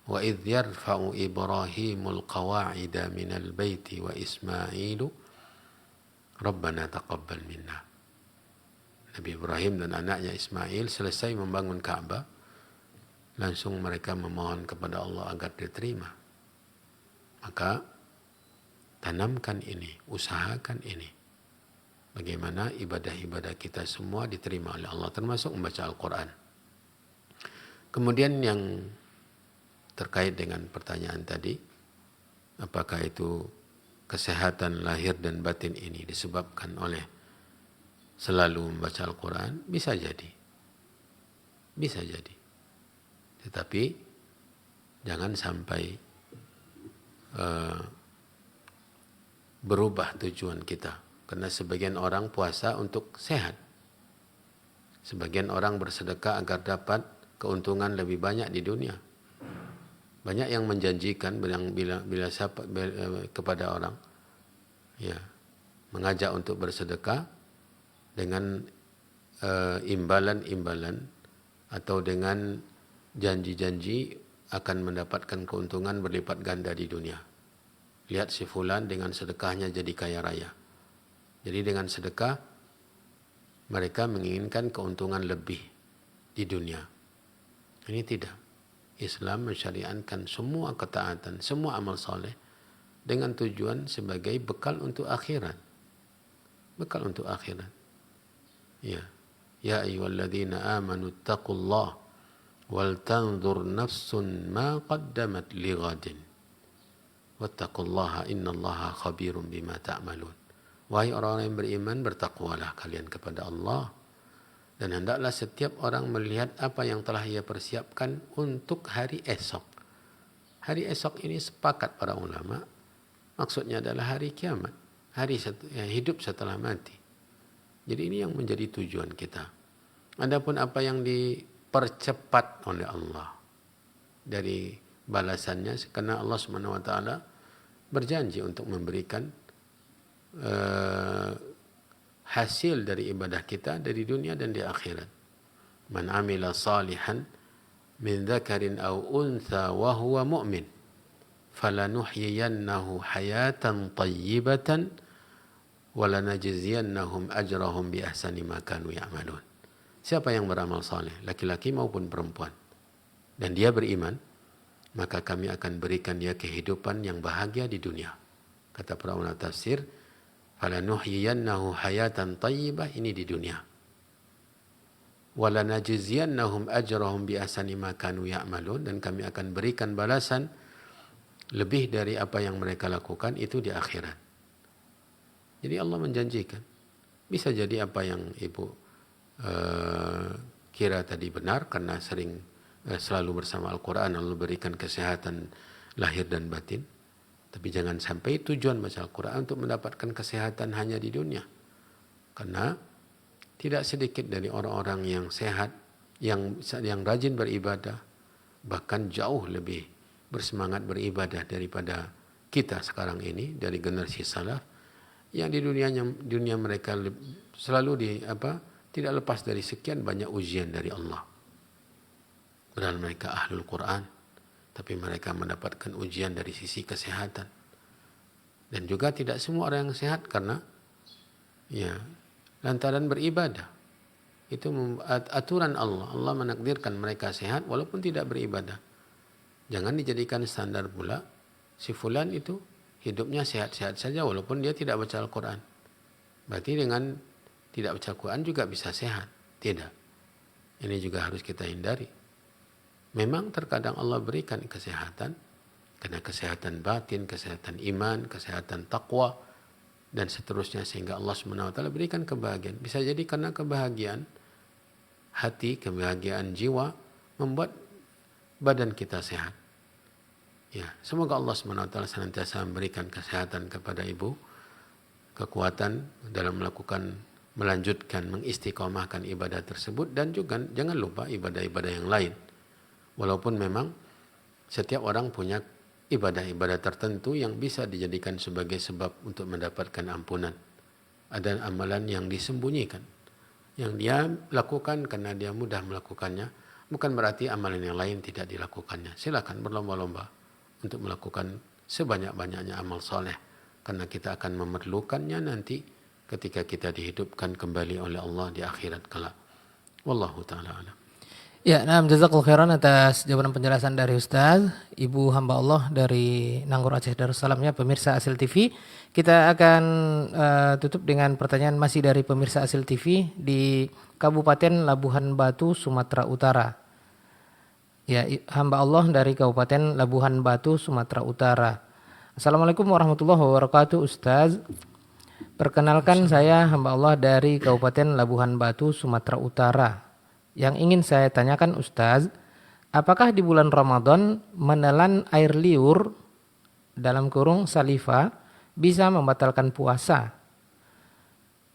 Wa idh yarfa'u Ibrahimul qawa'ida minal baiti wa Ismailu Rabbana taqabbal minna. Nabi Ibrahim dan anaknya Ismail selesai membangun Ka'bah, langsung mereka memohon kepada Allah agar diterima. Maka tanamkan ini, usahakan ini. Bagaimana ibadah-ibadah kita semua diterima oleh Allah, termasuk membaca Al-Quran. Kemudian yang terkait dengan pertanyaan tadi, apakah itu kesehatan lahir dan batin ini disebabkan oleh selalu membaca Al-Quran? Bisa jadi. Bisa jadi. Tetapi jangan sampai berubah tujuan kita. Karena sebagian orang puasa untuk sehat. Sebagian orang bersedekah agar dapat keuntungan lebih banyak di dunia. Banyak yang menjanjikan bila kepada orang, ya, mengajak untuk bersedekah dengan imbalan-imbalan atau dengan janji-janji akan mendapatkan keuntungan berlipat ganda di dunia. Lihat si fulan dengan sedekahnya jadi kaya raya. Jadi dengan sedekah mereka menginginkan keuntungan lebih di dunia. Ini tidak. Islam mensyariatkan semua ketaatan, semua amal soleh dengan tujuan sebagai bekal untuk akhirat. Bekal untuk akhirat. Ya. Ya ayyuhalladzina amanu taqullah wal tanzur nafsun ma qaddamat lighadin. Wattaqullaha innallaha khabirum bima ta'malun. Wahai orang-orang yang beriman, bertakwalah kalian kepada Allah. Dan hendaklah setiap orang melihat apa yang telah ia persiapkan untuk hari esok. Hari esok ini sepakat para ulama, maksudnya adalah hari kiamat. Hari hidup setelah mati. Jadi ini yang menjadi tujuan kita. Adapun apa yang dipercepat oleh Allah dari balasannya, karena Allah Subhanahu wa taala berjanji untuk memberikan hasil dari ibadah kita dari dunia dan di akhirat. Man amila salihan min dzakarin aw untha wa huwa mu'min falanuhyiyannahu hayatan thayyibatan wa lanajziyannahum ajrahum bi ahsani ma kanu ya'malun. Siapa yang beramal saleh, laki-laki maupun perempuan, dan dia beriman, maka kami akan berikan dia kehidupan yang bahagia di dunia. Kata para ulama tafsir, falanuhyiyannahu hayatan thayyibah, ini di dunia. Walanajziyannahum ajrahum bi ahsani ma kanu ya'malun, dan kami akan berikan balasan lebih dari apa yang mereka lakukan itu di akhirat. Jadi Allah menjanjikan. Bisa jadi apa yang Ibu kira tadi benar, karena selalu bersama Al-Quran, Allah berikan kesehatan lahir dan batin. Tapi jangan sampai tujuan baca Al-Quran untuk mendapatkan kesehatan hanya di dunia. Karena tidak sedikit dari orang-orang yang sehat, yang rajin beribadah, bahkan jauh lebih bersemangat beribadah daripada kita sekarang ini, dari generasi salaf, yang di dunia mereka selalu tidak lepas dari sekian banyak ujian dari Allah. Padahal mereka ahlul Quran, tapi mereka mendapatkan ujian dari sisi kesehatan. Dan juga tidak semua orang yang sehat karena lantaran beribadah. Itu aturan Allah. Allah menakdirkan mereka sehat walaupun tidak beribadah. Jangan dijadikan standar pula si fulan itu hidupnya sehat-sehat saja walaupun dia tidak baca Al-Quran. Berarti dengan tidak baca Al-Quran juga bisa sehat. Tidak. Ini juga harus kita hindari. Memang terkadang Allah berikan kesehatan, karena kesehatan batin, kesehatan iman, kesehatan takwa, dan seterusnya, sehingga Allah SWT berikan kebahagiaan. Bisa jadi karena kebahagiaan hati, kebahagiaan jiwa, membuat badan kita sehat. Ya, semoga Allah SWT senantiasa memberikan kesehatan kepada ibu, kekuatan dalam melanjutkan, mengistiqomahkan ibadah tersebut, dan juga jangan lupa ibadah-ibadah yang lain. Walaupun memang setiap orang punya ibadah-ibadah tertentu yang bisa dijadikan sebagai sebab untuk mendapatkan ampunan. Ada amalan yang disembunyikan, yang dia lakukan karena dia mudah melakukannya, bukan berarti amalan yang lain tidak dilakukannya. Silakan berlomba-lomba untuk melakukan sebanyak-banyaknya amal soleh, karena kita akan memerlukannya nanti ketika kita dihidupkan kembali oleh Allah di akhirat kelak. Wallahu ta'ala alam. Ya, jazakallahu khairan atas jawaban penjelasan dari Ustaz, Ibu hamba Allah dari Nanggur Aceh Darussalam, ya pemirsa Asil TV. Kita akan tutup dengan pertanyaan masih dari pemirsa Asil TV di Kabupaten Labuhan Batu, Sumatera Utara. Ya, hamba Allah dari Kabupaten Labuhan Batu, Sumatera Utara. Assalamualaikum warahmatullahi wabarakatuh, Ustaz. Perkenalkan, saya hamba Allah dari Kabupaten Labuhan Batu, Sumatera Utara. Yang ingin saya tanyakan, Ustaz, apakah di bulan Ramadan menelan air liur dalam kurung saliva bisa membatalkan puasa?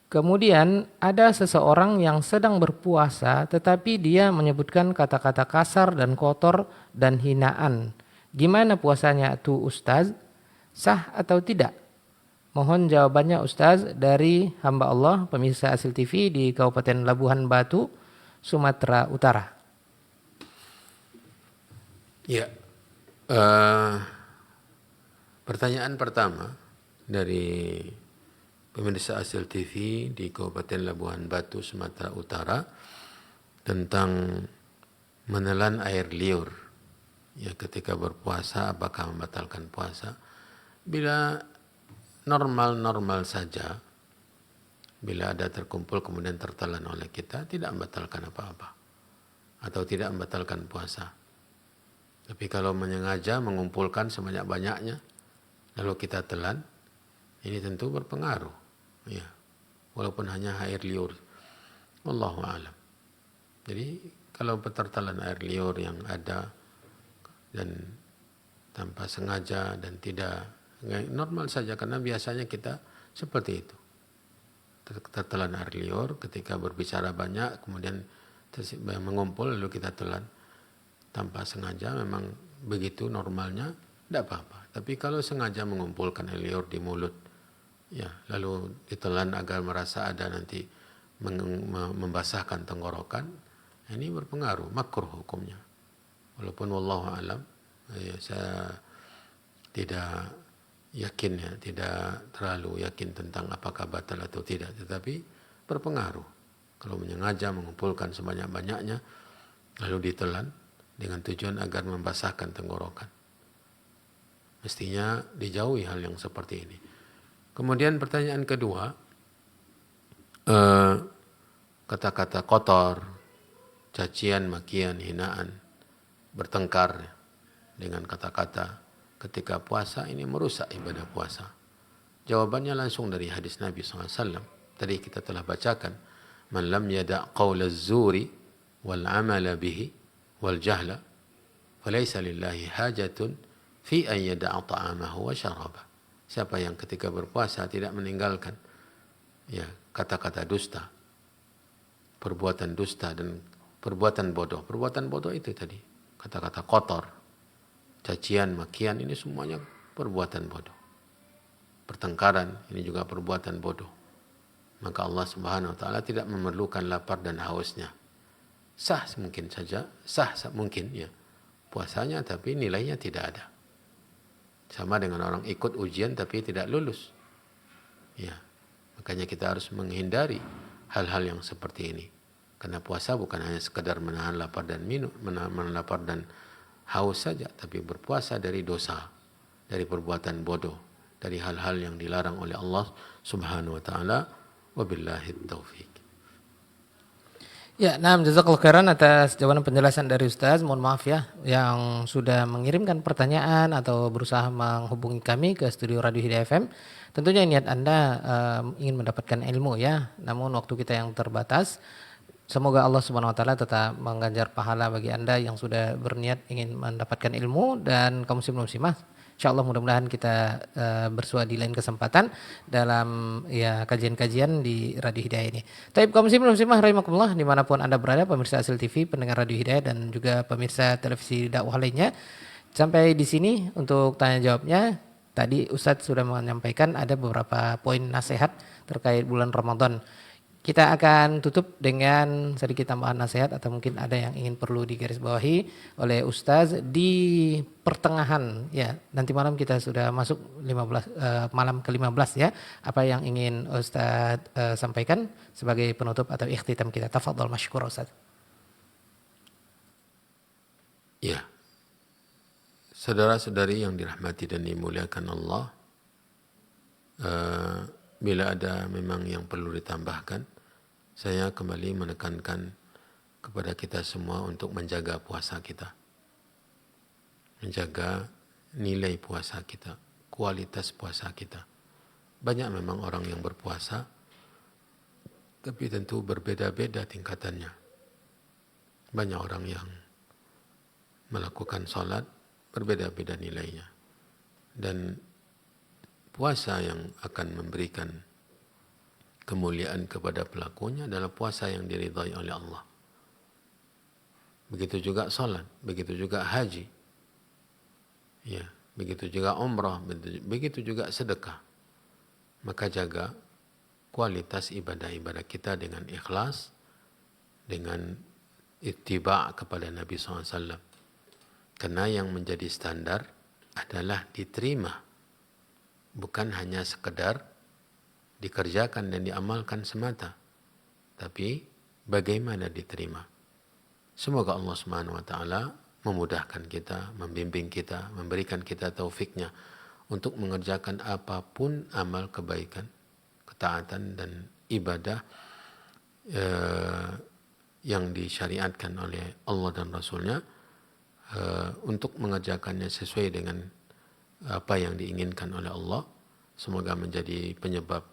Kemudian ada seseorang yang sedang berpuasa tetapi dia menyebutkan kata-kata kasar dan kotor dan hinaan. Gimana puasanya itu, Ustaz? Sah atau tidak? Mohon jawabannya, Ustaz, dari hamba Allah pemirsa Asil TV di Kabupaten Labuhan Batu, Sumatera Utara. Ya, pertanyaan pertama dari pemirsa Asil TV di Kabupaten Labuhan Batu, Sumatera Utara, tentang menelan air liur. Ya, ketika berpuasa apakah membatalkan puasa? Bila normal-normal saja, bila ada terkumpul kemudian tertelan oleh kita, tidak membatalkan apa-apa atau tidak membatalkan puasa. Tapi kalau menyengaja mengumpulkan sebanyak-banyaknya lalu kita telan, ini tentu berpengaruh, ya, walaupun hanya air liur. Wallahu a'lam. Jadi kalau tertelan air liur yang ada dan tanpa sengaja dan tidak normal saja, karena biasanya kita seperti itu. Tertelan air liur ketika berbicara banyak, kemudian mengumpul lalu kita telan tanpa sengaja, memang begitu normalnya, tidak apa-apa. Tapi kalau sengaja mengumpulkan air liur di mulut, ya, lalu ditelan agar merasa ada nanti membasahkan tenggorokan, ini berpengaruh, makruh hukumnya. Walaupun wallahu alam, ya, saya tidak yakin, ya, tidak terlalu yakin tentang apakah batal atau tidak, tetapi berpengaruh. Kalau menyengaja mengumpulkan sebanyak-banyaknya lalu ditelan dengan tujuan agar membasahkan tenggorokan, mestinya dijauhi hal yang seperti ini. Kemudian pertanyaan kedua, kata-kata kotor, cacian, makian, hinaan, bertengkar dengan kata-kata ketika puasa ini merusak ibadah puasa. Jawabannya langsung dari hadis Nabi SAW. Tadi kita telah bacakan, man lam yada' qawla az-zuri wal amala bihi wal jahla falaysa lillahi hajatun fi an yada'a ta'amahu wa syarabah. Siapa yang ketika berpuasa tidak meninggalkan, ya, kata-kata dusta, perbuatan dusta dan perbuatan bodoh. Perbuatan bodoh itu tadi, kata-kata kotor, cacian, makian, ini semuanya perbuatan bodoh. Pertengkaran, ini juga perbuatan bodoh. Maka Allah Subhanahu wa taala tidak memerlukan lapar dan hausnya. Sah mungkin saja, sah mungkin, ya, puasanya, tapi nilainya tidak ada. Sama dengan orang ikut ujian tapi tidak lulus. Ya, makanya kita harus menghindari hal-hal yang seperti ini. Karena puasa bukan hanya sekedar menahan lapar dan menahan lapar dan haus saja, tapi berpuasa dari dosa, dari perbuatan bodoh, dari hal-hal yang dilarang oleh Allah Subhanahu wa taala. Wabillahi taufik. Ya, nah, jazakallahu khairan atas jawaban penjelasan dari Ustaz. Mohon maaf ya yang sudah mengirimkan pertanyaan atau berusaha menghubungi kami ke studio Radio Hidayah FM. Tentunya niat Anda ingin mendapatkan ilmu, ya. Namun waktu kita yang terbatas. Semoga Allah Subhanahu wa taala tetap mengganjar pahala bagi Anda yang sudah berniat ingin mendapatkan ilmu, dan kaum muslimin, insyaallah mudah-mudahan kita bersua di lain kesempatan dalam, ya, kajian-kajian di Radio Hidayah ini. Taib kaum muslimin rahimakumullah dimanapun Anda berada, pemirsa Asil TV, pendengar Radio Hidayah, dan juga pemirsa televisi dakwah lainnya. Sampai di sini untuk tanya jawabnya. Tadi Ustadz sudah menyampaikan ada beberapa poin nasihat terkait bulan Ramadan. Kita akan tutup dengan sedikit tambahan nasihat atau mungkin ada yang ingin perlu digarisbawahi oleh Ustaz di pertengahan, ya. Nanti malam kita sudah masuk malam ke-15, ya. Apa yang ingin Ustaz sampaikan sebagai penutup atau ikhtitam kita? Tafadhol masykur Ustaz. Ya. Saudara-saudari yang dirahmati dan dimuliakan Allah, bila ada memang yang perlu ditambahkan, saya kembali menekankan kepada kita semua untuk menjaga puasa kita. Menjaga nilai puasa kita, kualitas puasa kita. Banyak memang orang yang berpuasa, tapi tentu berbeda-beda tingkatannya. Banyak orang yang melakukan salat, berbeda-beda nilainya. Dan puasa yang akan memberikan kemuliaan kepada pelakunya adalah puasa yang diridhai oleh Allah. Begitu juga salat, begitu juga haji, ya, begitu juga umrah, begitu juga sedekah. Maka jaga kualitas ibadah-ibadah kita dengan ikhlas, dengan ittiba' kepada Nabi SAW. Karena yang menjadi standar adalah diterima, bukan hanya sekedar dikerjakan dan diamalkan semata, tapi bagaimana diterima. Semoga Allah Subhanahu wa taala memudahkan kita, membimbing kita, memberikan kita taufiknya untuk mengerjakan apapun amal kebaikan, ketaatan dan ibadah yang disyariatkan oleh Allah dan Rasulnya, untuk mengerjakannya sesuai dengan apa yang diinginkan oleh Allah. Semoga menjadi penyebab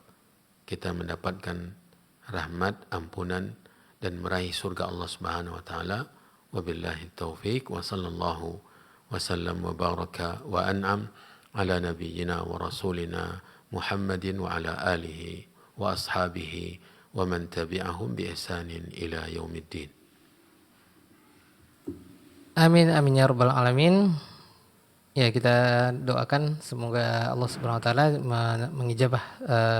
kita mendapatkan rahmat, ampunan, dan meraih surga Allah Subhanahu wa taala. Wabillahi taufiq wa sallallahu wa sallam wa baraka wa an'am ala nabiyyina wa rasulina Muhammadin wa ala alihi wa ashabihi wa man tabi'ahum bi ihsanin ila yaumiddin. Amin amin ya rabbal alamin. Ya, kita doakan semoga Allah Subhanahu wa taala mengijabah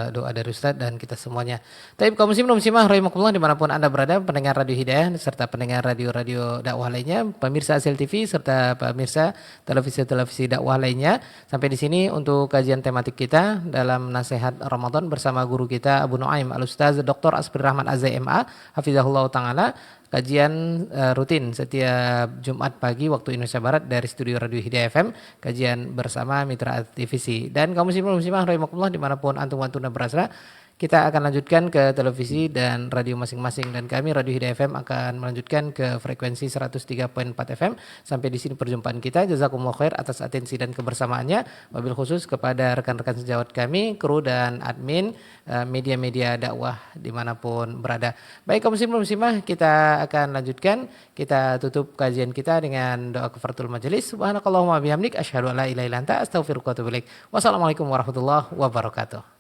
doa dari Ustaz dan kita semuanya. Tapi kaum muslimin muslimah rahimakumullah dimanapun Anda berada, pendengar Radio Hidayah serta pendengar radio-radio dakwah lainnya, pemirsa Asil TV serta pemirsa televisi-televisi dakwah lainnya. Sampai di sini untuk kajian tematik kita dalam nasihat Ramadan bersama guru kita Abu Nuaim Al-Ustaz Dr. Asfir Rahman Az-ZMA hafizahullah taala. Kajian rutin setiap Jumat pagi waktu Indonesia Barat dari studio Radio Hidayah FM, kajian bersama mitra televisi. Dan kaum muslimin muslimah rahimakumullah dimanapun antum wa antunna berada, kita akan lanjutkan ke televisi dan radio masing-masing, dan kami Radio Hidayah FM akan melanjutkan ke frekuensi 103.4 FM. Sampai di sini perjumpaan kita. Jazakumullah khair atas atensi dan kebersamaannya. Wabil khusus kepada rekan-rekan sejawat kami, kru dan admin media-media dakwah dimanapun berada. Baik kaum muslimin muslimah, kita akan lanjutkan. Kita tutup kajian kita dengan doa kafaratul majelis. Subhanakallahumma bihamdik asyhadu an la ilaha illa anta astaghfiruka wa atubu ilaik. Wassalamualaikum warahmatullahi wabarakatuh.